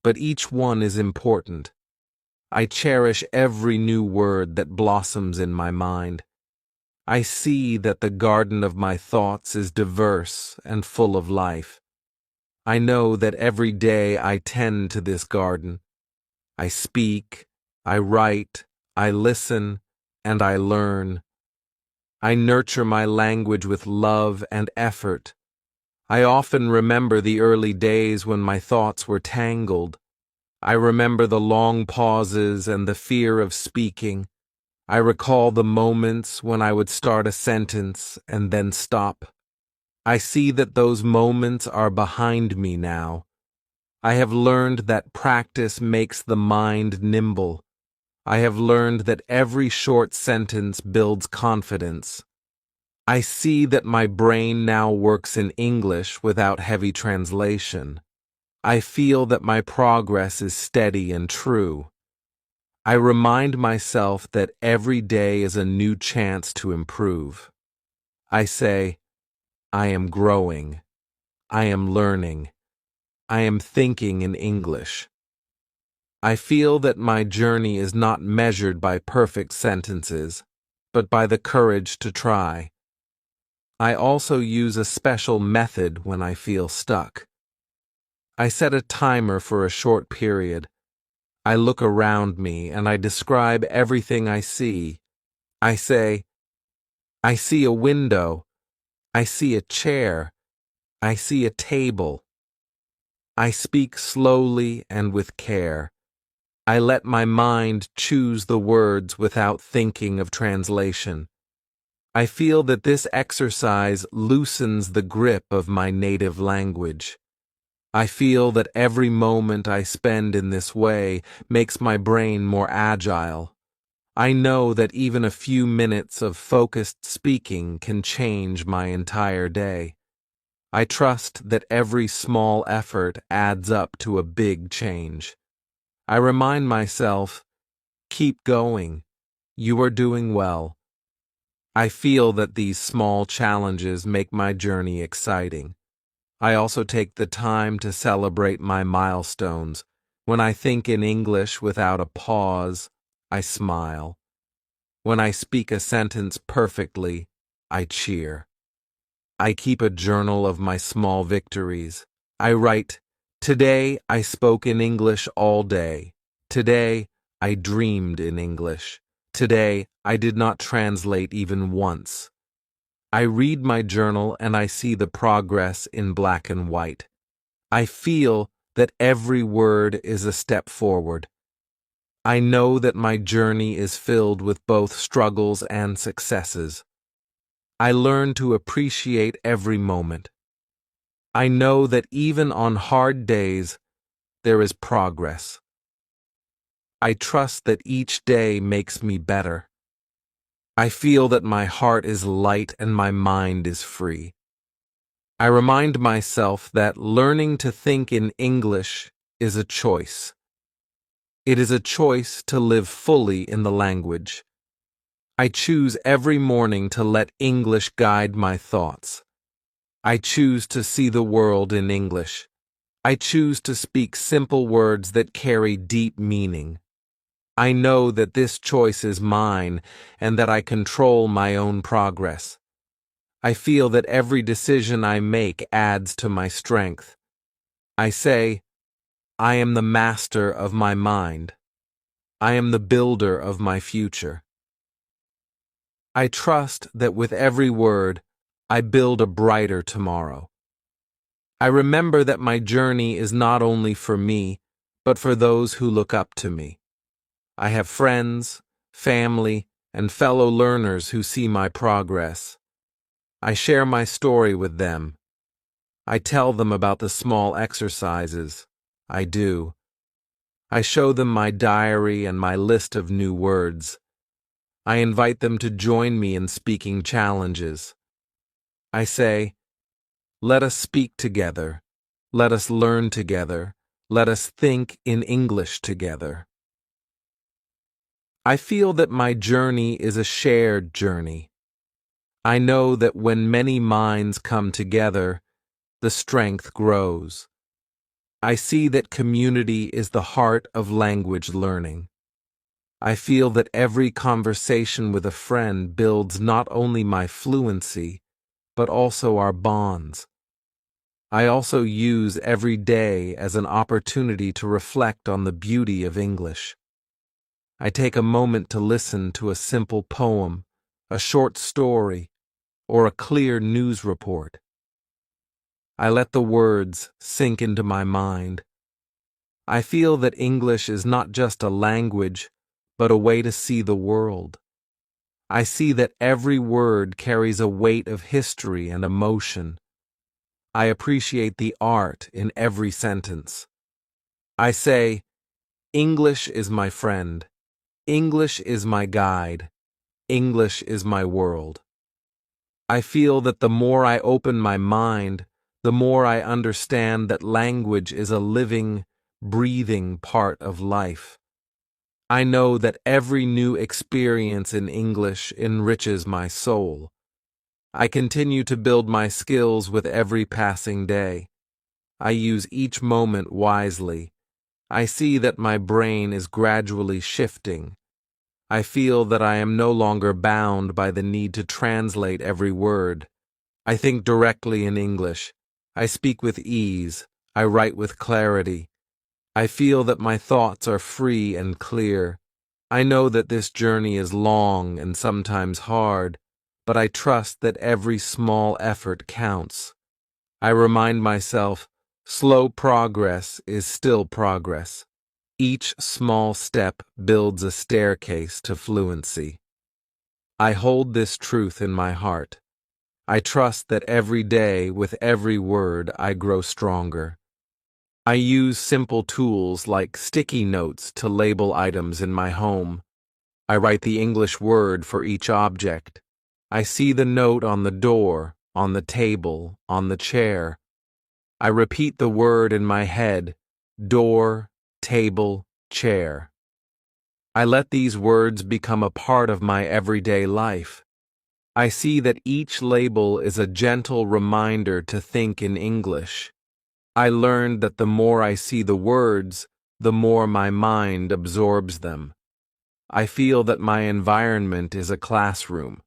but each one is important. I cherish every new word that blossoms in my mind. I see that the garden of my thoughts is diverse and full of life. I know that every day I tend to this garden. I speak, I write, I listen, and I learn. I nurture my language with love and effort. I often remember the early days when my thoughts were tangled. I remember the long pauses and the fear of speaking. I recall the moments when I would start a sentence and then stop. I see that those moments are behind me now. I have learned that practice makes the mind nimble. I have learned that every short sentence builds confidence. I see that my brain now works in English without heavy translation. I feel that my progress is steady and true. I remind myself that every day is a new chance to improve. I say, I am growing. I am learning. I am thinking in English. I feel that my journey is not measured by perfect sentences, but by the courage to try. I also use a special method when I feel stuck. I set a timer for a short period. I look around me and I describe everything I see. I say, I see a window. I see a chair. I see a table. I speak slowly and with care. I let my mind choose the words without thinking of translation. I feel that this exercise loosens the grip of my native language. I feel that every moment I spend in this way makes my brain more agile. I know that even a few minutes of focused speaking can change my entire day. I trust that every small effort adds up to a big change. I remind myself, keep going. You are doing well. I feel that these small challenges make my journey exciting. I also take the time to celebrate my milestones. When I think in English without a pause, I smile. When I speak a sentence perfectly, I cheer. I keep a journal of my small victories. I write, "Today I spoke in English all day. Today I dreamed in English. Today I did not translate even once." I read my journal and I see the progress in black and white. I feel that every word is a step forward. I know that my journey is filled with both struggles and successes. I learn to appreciate every moment. I know that even on hard days, there is progress. I trust that each day makes me better. I feel that my heart is light and my mind is free. I remind myself that learning to think in English is a choice. It is a choice to live fully in the language. I choose every morning to let English guide my thoughts. I choose to see the world in English. I choose to speak simple words that carry deep meaning. I know that this choice is mine and that I control my own progress. I feel that every decision I make adds to my strength. I say, I am the master of my mind. I am the builder of my future. I trust that with every word, I build a brighter tomorrow. I remember that my journey is not only for me, but for those who look up to me. I have friends, family, and fellow learners who see my progress. I share my story with them. I tell them about the small exercises I do. I show them my diary and my list of new words. I invite them to join me in speaking challenges. I say, let us speak together. Let us learn together. Let us think in English together. I feel that my journey is a shared journey. I know that when many minds come together, the strength grows. I see that community is the heart of language learning. I feel that every conversation with a friend builds not only my fluency, but also our bonds. I also use every day as an opportunity to reflect on the beauty of English. I take a moment to listen to a simple poem, a short story, or a clear news report. I let the words sink into my mind. I feel that English is not just a language, but a way to see the world. I see that every word carries a weight of history and emotion. I appreciate the art in every sentence. I say, English is my friend. English is my guide. English is my world. I feel that the more I open my mind, the more I understand that language is a living, breathing part of life. I know that every new experience in English enriches my soul. I continue to build my skills with every passing day. I use each moment wisely. I see that my brain is gradually shifting. I feel that I am no longer bound by the need to translate every word. I think directly in English. I speak with ease. I write with clarity. I feel that my thoughts are free and clear. I know that this journey is long and sometimes hard, but I trust that every small effort counts. I remind myself, slow progress is still progress. Each small step builds a staircase to fluency. I hold this truth in my heart. I trust that every day, with every word, I grow stronger. I use simple tools like sticky notes to label items in my home. I write the English word for each object. I see the note on the door, on the table, on the chair. I repeat the word in my head: door, table, chair. I let these words become a part of my everyday life. I see that each label is a gentle reminder to think in English. I learned that the more I see the words, the more my mind absorbs them. I feel that my environment is a classroom.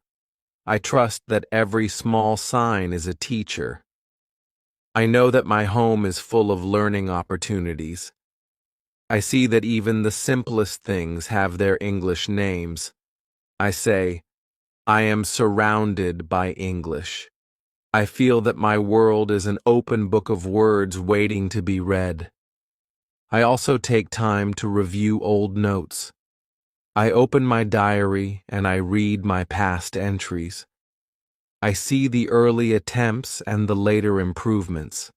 I trust that every small sign is a teacher. I know that my home is full of learning opportunities. I see that even the simplest things have their English names. I say, I am surrounded by English. I feel that my world is an open book of words waiting to be read. I also take time to review old notes. I open my diary and I read my past entries. I see the early attempts and the later improvements.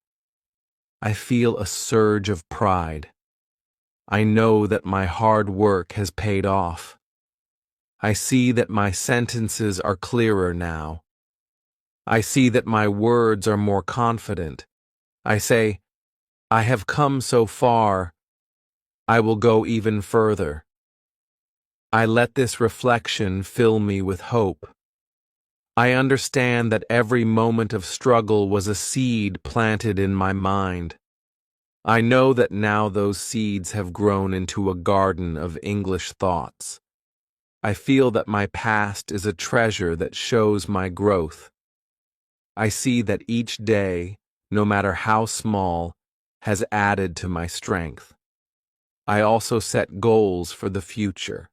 I feel a surge of pride. I know that my hard work has paid off. I see that my sentences are clearer now. I see that my words are more confident. I say, I have come so far. I will go even further. I let this reflection fill me with hope. I understand that every moment of struggle was a seed planted in my mind. I know that now those seeds have grown into a garden of English thoughts. I feel that my past is a treasure that shows my growth. I see that each day, no matter how small, has added to my strength. I also set goals for the future.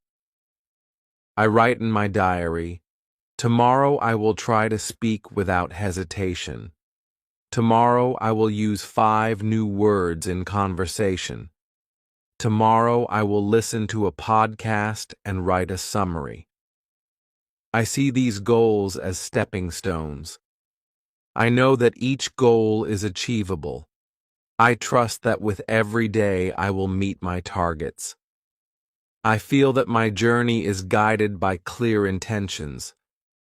I write in my diary, tomorrow I will try to speak without hesitation. Tomorrow I will use 5 new words in conversation. Tomorrow I will listen to a podcast and write a summary. I see these goals as stepping stones. I know that each goal is achievable. I trust that with every day I will meet my targets. I feel that my journey is guided by clear intentions.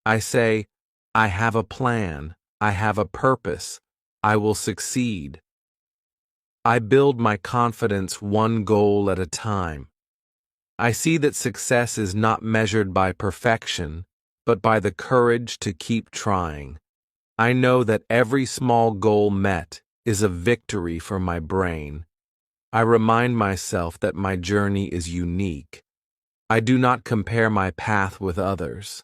I say, I have a plan, I have a purpose, I will succeed. I build my confidence one goal at a time. I see that success is not measured by perfection, but by the courage to keep trying. I know that every small goal met is a victory for my brain. I remind myself that my journey is unique. I do not compare my path with others.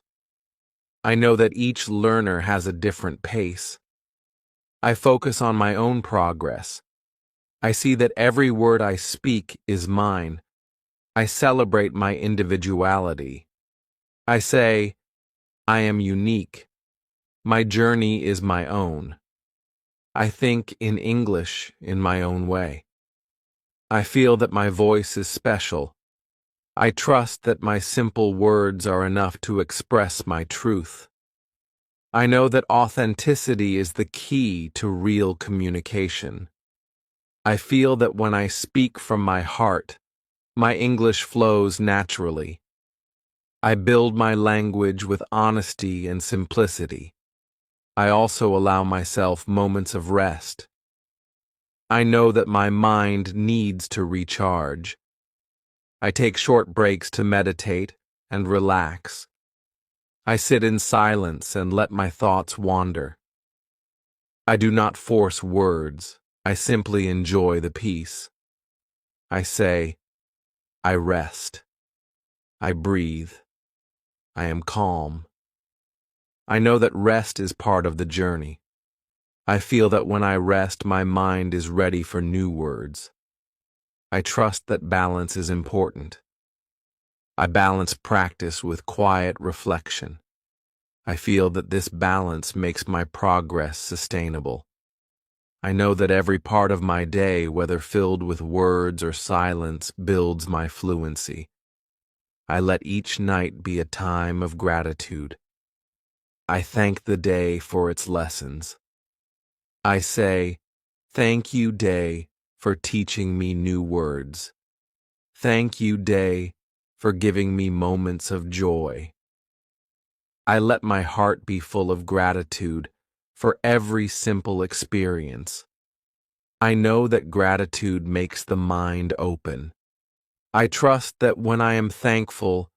I know that each learner has a different pace. I focus on my own progress. I see that every word I speak is mine. I celebrate my individuality. I say, I am unique. My journey is my own. I think in English in my own way. I feel that my voice is special. I trust that my simple words are enough to express my truth. I know that authenticity is the key to real communication. I feel that when I speak from my heart, my English flows naturally. I build my language with honesty and simplicity. I also allow myself moments of rest. I know that my mind needs to recharge. I take short breaks to meditate and relax. I sit in silence and let my thoughts wander. I do not force words. I simply enjoy the peace. I say, I rest. I breathe. I am calm. I know that rest is part of the journey. I feel that when I rest, my mind is ready for new words. I trust that balance is important. I balance practice with quiet reflection. I feel that this balance makes my progress sustainable. I know that every part of my day, whether filled with words or silence, builds my fluency. I let each night be a time of gratitude. I thank the day for its lessons. I say, "Thank you, day, for teaching me new words. Thank you, day, for giving me moments of joy." I let my heart be full of gratitude for every simple experience. I know that gratitude makes the mind open. I trust that when I am thankful,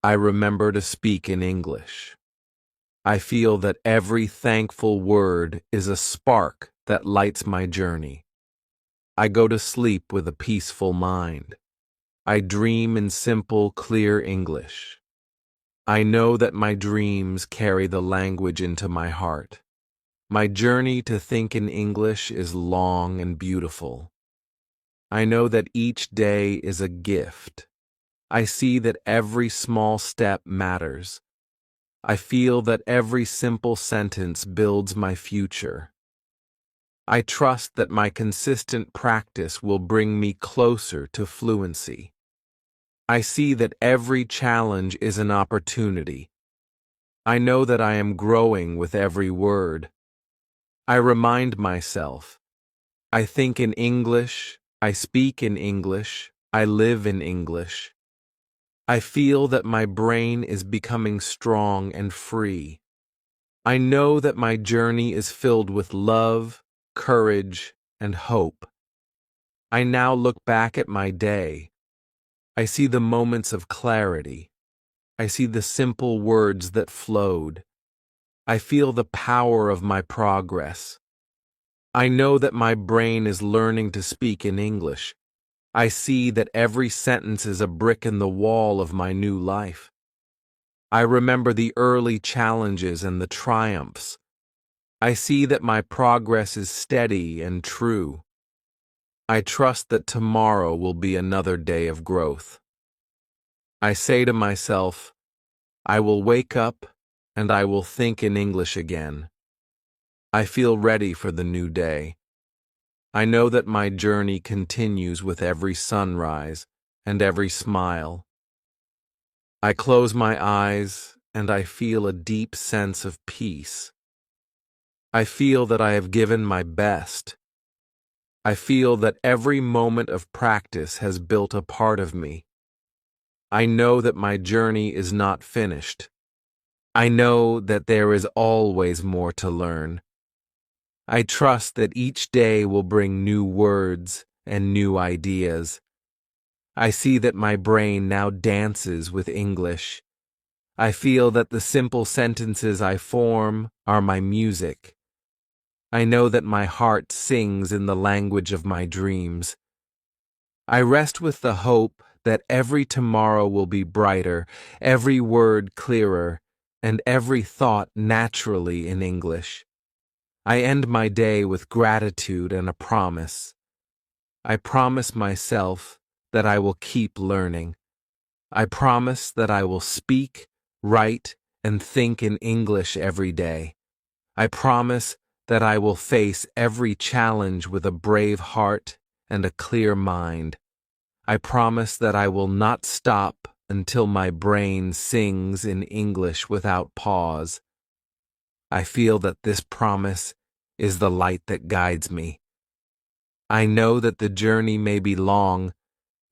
I remember to speak in English. I feel that every thankful word is a spark that lights my journey. I go to sleep with a peaceful mind. I dream in simple, clear English. I know that my dreams carry the language into my heart. My journey to think in English is long and beautiful. I know that each day is a gift. I see that every small step matters. I feel that every simple sentence builds my future. I trust that my consistent practice will bring me closer to fluency. I see that every challenge is an opportunity. I know that I am growing with every word. I remind myself, I think in English, I speak in English, I live in English. I feel that my brain is becoming strong and free. I know that my journey is filled with love, courage, and hope. I now look back at my day. I see the moments of clarity. I see the simple words that flowed. I feel the power of my progress. I know that my brain is learning to speak in English. I see that every sentence is a brick in the wall of my new life. I remember the early challenges and the triumphs. I see that my progress is steady and true. I trust that tomorrow will be another day of growth. I say to myself, I will wake up and I will think in English again. I feel ready for the new day. I know that my journey continues with every sunrise and every smile. I close my eyes and I feel a deep sense of peace. I feel that I have given my best. I feel that every moment of practice has built a part of me. I know that my journey is not finished. I know that there is always more to learn. I trust that each day will bring new words and new ideas. I see that my brain now dances with English. I feel that the simple sentences I form are my music. I know that my heart sings in the language of my dreams. I rest with the hope that every tomorrow will be brighter, every word clearer, and every thought naturally in English. I end my day with gratitude and a promise. I promise myself that I will keep learning. I promise that I will speak, write, and think in English every day. I promise that I will face every challenge with a brave heart and a clear mind. I promise that I will not stop until my brain sings in English without pause. I feel that this promise is the light that guides me. I know that the journey may be long,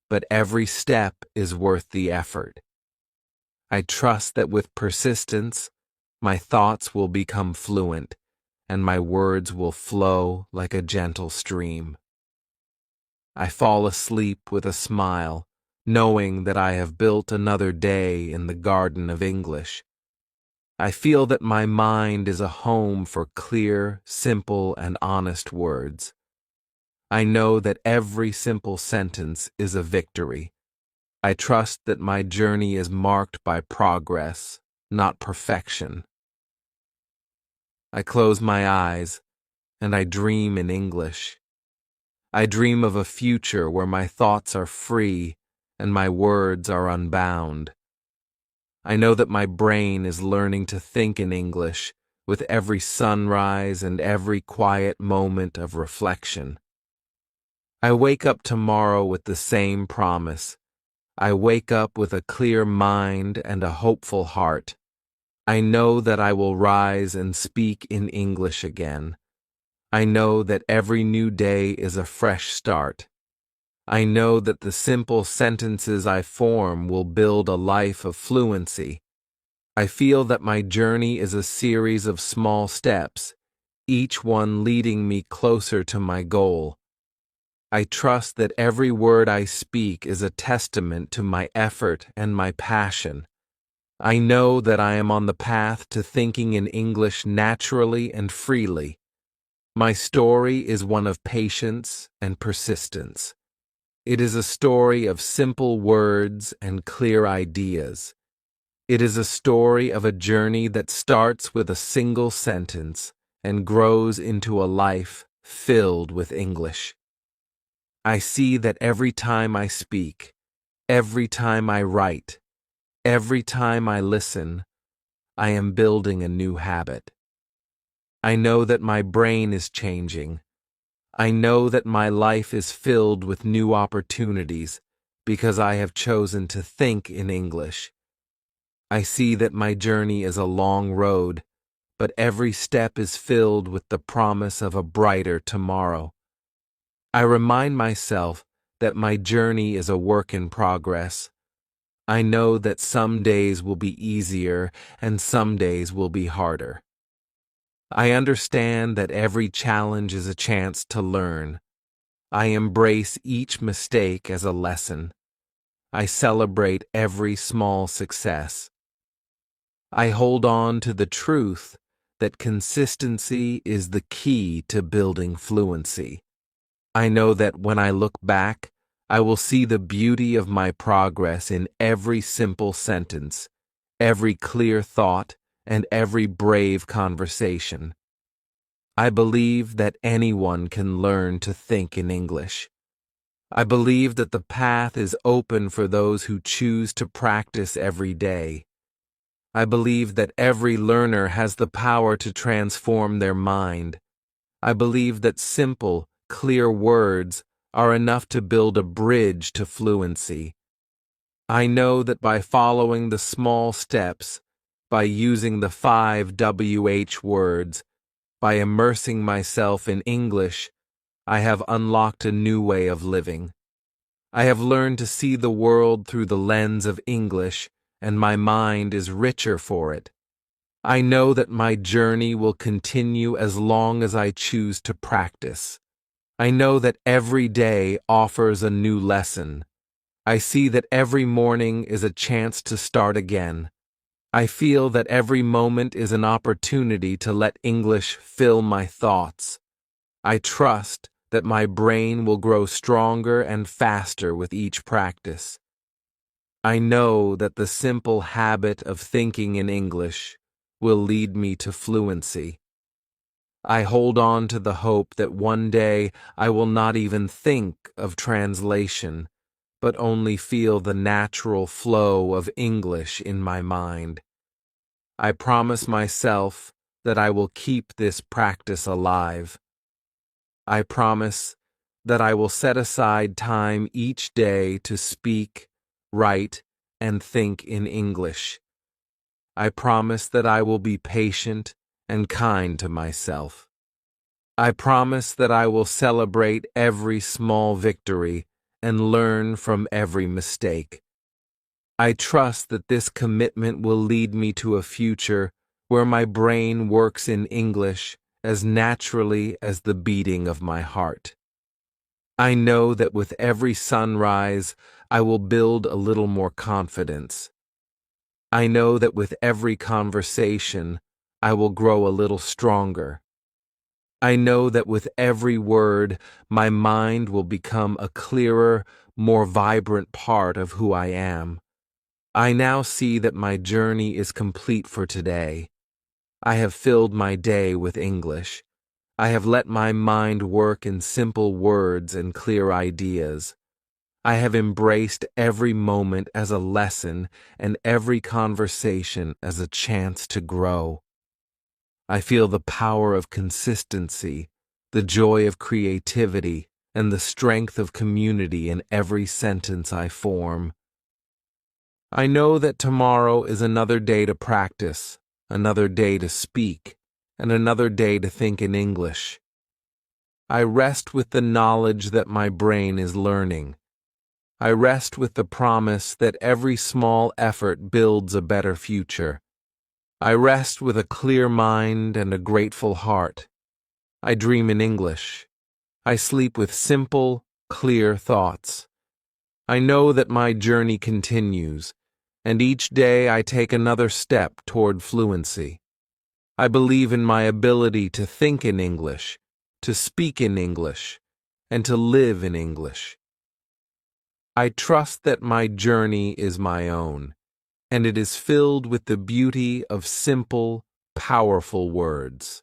but every step is worth the effort. I trust that with persistence, my thoughts will become fluent, and my words will flow like a gentle stream. I fall asleep with a smile, knowing that I have built another day in the garden of English. I feel that my mind is a home for clear, simple, and honest words. I know that every simple sentence is a victory. I trust that my journey is marked by progress, not perfection. I close my eyes and I dream in English. I dream of a future where my thoughts are free and my words are unbound. I know that my brain is learning to think in English with every sunrise and every quiet moment of reflection. I wake up tomorrow with the same promise. I wake up with a clear mind and a hopeful heart. I know that I will rise and speak in English again. I know that every new day is a fresh start. I know that the simple sentences I form will build a life of fluency. I feel that my journey is a series of small steps, each one leading me closer to my goal. I trust that every word I speak is a testament to my effort and my passion. I know that I am on the path to thinking in English naturally and freely. My story is one of patience and persistence. It is a story of simple words and clear ideas. It is a story of a journey that starts with a single sentence and grows into a life filled with English. I see that every time I speak, every time I write, every time I listen, I am building a new habit. I know that my brain is changing. I know that my life is filled with new opportunities because I have chosen to think in English. I see that my journey is a long road, but every step is filled with the promise of a brighter tomorrow. I remind myself that my journey is a work in progress. I know that some days will be easier and some days will be harder. I understand that every challenge is a chance to learn. I embrace each mistake as a lesson. I celebrate every small success. I hold on to the truth that consistency is the key to building fluency. I know that when I look back, I will see the beauty of my progress in every simple sentence, every clear thought, and every brave conversation. I believe that anyone can learn to think in English. I believe that the path is open for those who choose to practice every day. I believe that every learner has the power to transform their mind. I believe that simple, clear words are enough to build a bridge to fluency. I know that by following the small steps, by using the 5 WH words, by immersing myself in English, I have unlocked a new way of living. I have learned to see the world through the lens of English, and my mind is richer for it. I know that my journey will continue as long as I choose to practice. I know that every day offers a new lesson. I see that every morning is a chance to start again. I feel that every moment is an opportunity to let English fill my thoughts. I trust that my brain will grow stronger and faster with each practice. I know that the simple habit of thinking in English will lead me to fluency. I hold on to the hope that one day I will not even think of translation, but only feel the natural flow of English in my mind. I promise myself that I will keep this practice alive. I promise that I will set aside time each day to speak, write, and think in English. I promise that I will be patient and kind to myself. I promise that I will celebrate every small victory and learn from every mistake. I trust that this commitment will lead me to a future where my brain works in English as naturally as the beating of my heart. I know that with every sunrise, I will build a little more confidence. I know that with every conversation, I will grow a little stronger. I know that with every word, my mind will become a clearer, more vibrant part of who I am. I now see that my journey is complete for today. I have filled my day with English. I have let my mind work in simple words and clear ideas. I have embraced every moment as a lesson and every conversation as a chance to grow. I feel the power of consistency, the joy of creativity, and the strength of community in every sentence I form. I know that tomorrow is another day to practice, another day to speak, and another day to think in English. I rest with the knowledge that my brain is learning. I rest with the promise that every small effort builds a better future. I rest with a clear mind and a grateful heart. I dream in English. I sleep with simple, clear thoughts. I know that my journey continues, and each day I take another step toward fluency. I believe in my ability to think in English, to speak in English, and to live in English. I trust that my journey is my own, and it is filled with the beauty of simple, powerful words.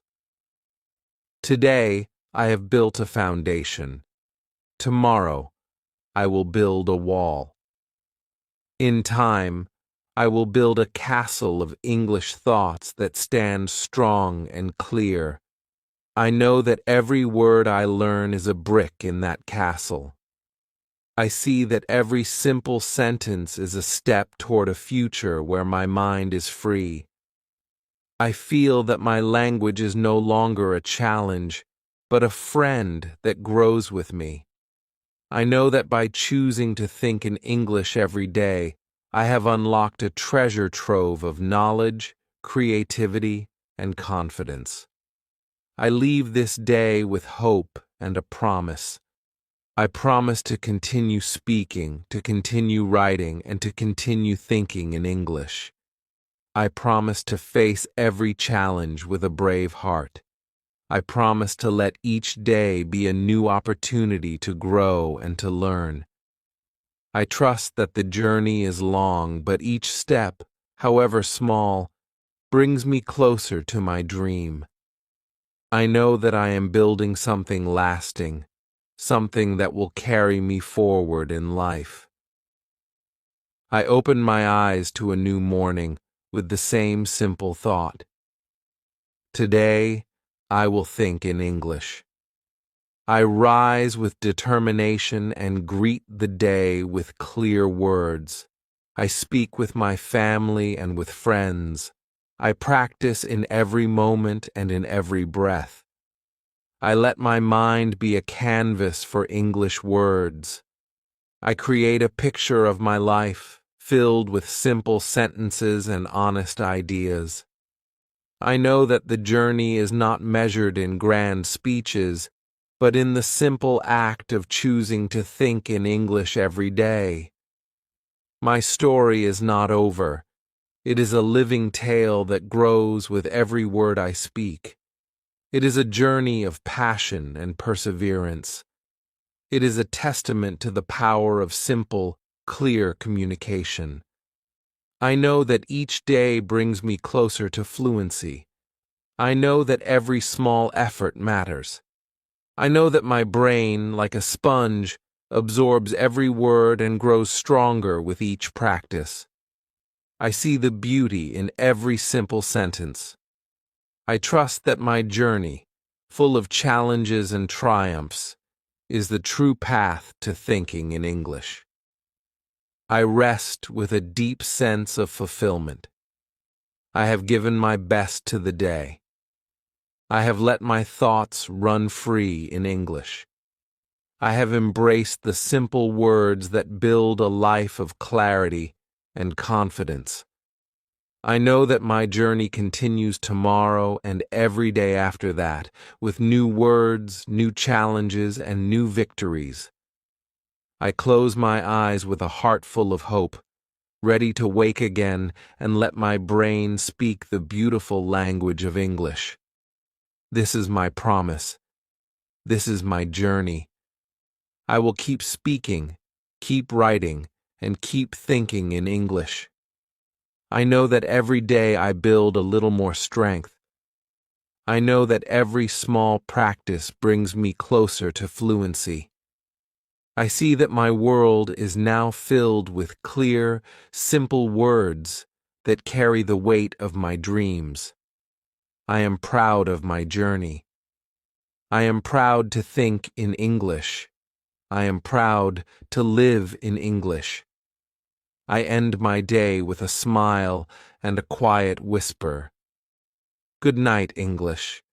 Today, I have built a foundation. Tomorrow, I will build a wall. In time, I will build a castle of English thoughts that stand strong and clear. I know that every word I learn is a brick in that castle. I see that every simple sentence is a step toward a future where my mind is free. I feel that my language is no longer a challenge, but a friend that grows with me. I know that by choosing to think in English every day, I have unlocked a treasure trove of knowledge, creativity, and confidence. I leave this day with hope and a promise. I promise to continue speaking, to continue writing, and to continue thinking in English. I promise to face every challenge with a brave heart. I promise to let each day be a new opportunity to grow and to learn. I trust that the journey is long, but each step, however small, brings me closer to my dream. I know that I am building something lasting, something that will carry me forward in life. I open my eyes to a new morning with the same simple thought. Today, I will think in English. I rise with determination and greet the day with clear words. I speak with my family and with friends. I practice in every moment and in every breath. I let my mind be a canvas for English words. I create a picture of my life filled with simple sentences and honest ideas. I know that the journey is not measured in grand speeches, but in the simple act of choosing to think in English every day. My story is not over. It is a living tale that grows with every word I speak. It is a journey of passion and perseverance. It is a testament to the power of simple, clear communication. I know that each day brings me closer to fluency. I know that every small effort matters. I know that my brain, like a sponge, absorbs every word and grows stronger with each practice. I see the beauty in every simple sentence. I trust that my journey, full of challenges and triumphs, is the true path to thinking in English. I rest with a deep sense of fulfillment. I have given my best to the day. I have let my thoughts run free in English. I have embraced the simple words that build a life of clarity and confidence. I know that my journey continues tomorrow and every day after that, with new words, new challenges, and new victories. I close my eyes with a heart full of hope, ready to wake again and let my brain speak the beautiful language of English. This is my promise. This is my journey. I will keep speaking, keep writing, and keep thinking in English. I know that every day I build a little more strength, I know that every small practice brings me closer to fluency. I see that my world is now filled with clear, simple words that carry the weight of my dreams. I am proud of my journey. I am proud to think in English. I am proud to live in English. I end my day with a smile and a quiet whisper. Good night, English.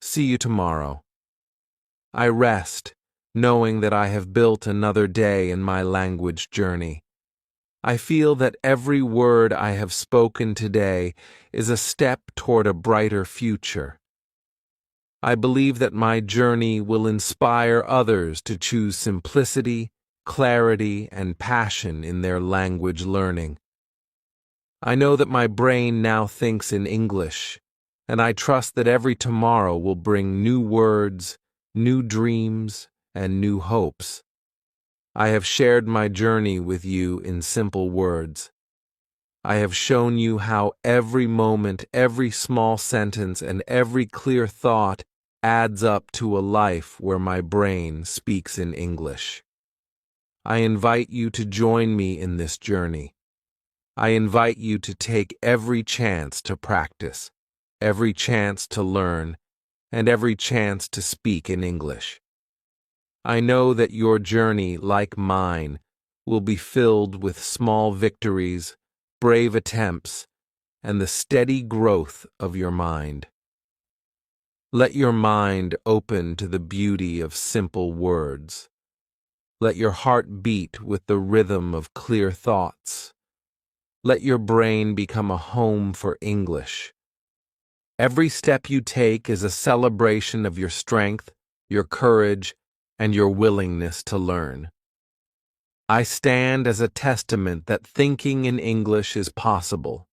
See you tomorrow. I rest, knowing that I have built another day in my language journey. I feel that every word I have spoken today is a step toward a brighter future. I believe that my journey will inspire others to choose simplicity, clarity, and passion in their language learning. I know that my brain now thinks in English, and I trust that every tomorrow will bring new words, new dreams, and new hopes. I have shared my journey with you in simple words. I have shown you how every moment, every small sentence, and every clear thought adds up to a life where my brain speaks in English. I invite you to join me in this journey. I invite you to take every chance to practice, every chance to learn, and every chance to speak in English. I know that your journey, like mine, will be filled with small victories, brave attempts, and the steady growth of your mind. Let your mind open to the beauty of simple words. Let your heart beat with the rhythm of clear thoughts. Let your brain become a home for English. Every step you take is a celebration of your strength, your courage, and your willingness to learn. I stand as a testament that thinking in English is possible.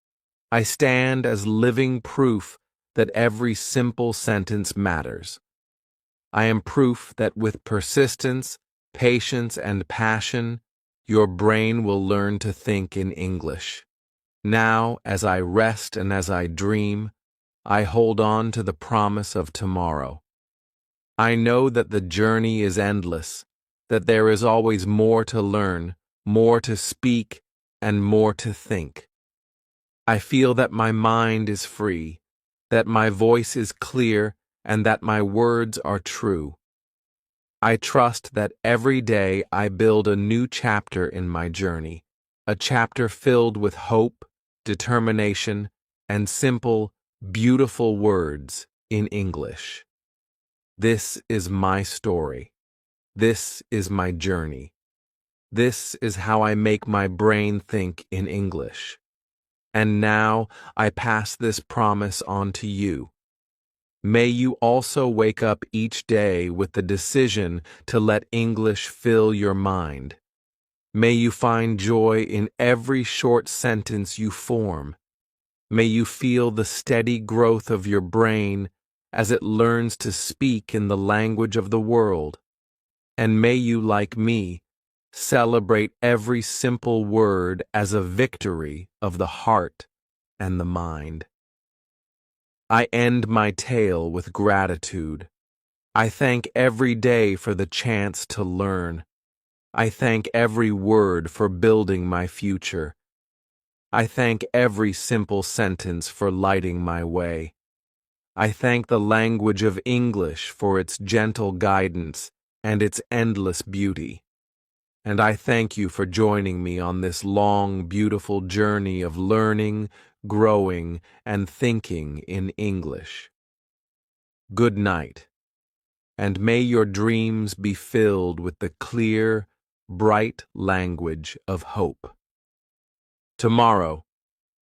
I stand as living proof that every simple sentence matters. I am proof that with persistence, patience, and passion, your brain will learn to think in English. Now, as I rest and as I dream, I hold on to the promise of tomorrow. I know that the journey is endless, that there is always more to learn, more to speak, and more to think. I feel that my mind is free, that my voice is clear, and that my words are true. I trust that every day I build a new chapter in my journey, a chapter filled with hope, determination, and simple, beautiful words in English. This is my story. This is my journey. This is how I make my brain think in English. And now I pass this promise on to you. May you also wake up each day with the decision to let English fill your mind. May you find joy in every short sentence you form. May you feel the steady growth of your brain as it learns to speak in the language of the world. And may you, like me, celebrate every simple word as a victory of the heart and the mind. I end my tale with gratitude. I thank every day for the chance to learn. I thank every word for building my future. I thank every simple sentence for lighting my way. I thank the language of English for its gentle guidance and its endless beauty. And I thank you for joining me on this long, beautiful journey of learning, growing, and thinking in English. Good night, and may your dreams be filled with the clear, bright language of hope. Tomorrow,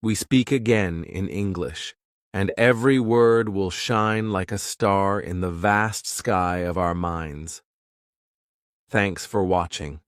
we speak again in English, and every word will shine like a star in the vast sky of our minds. Thanks for watching.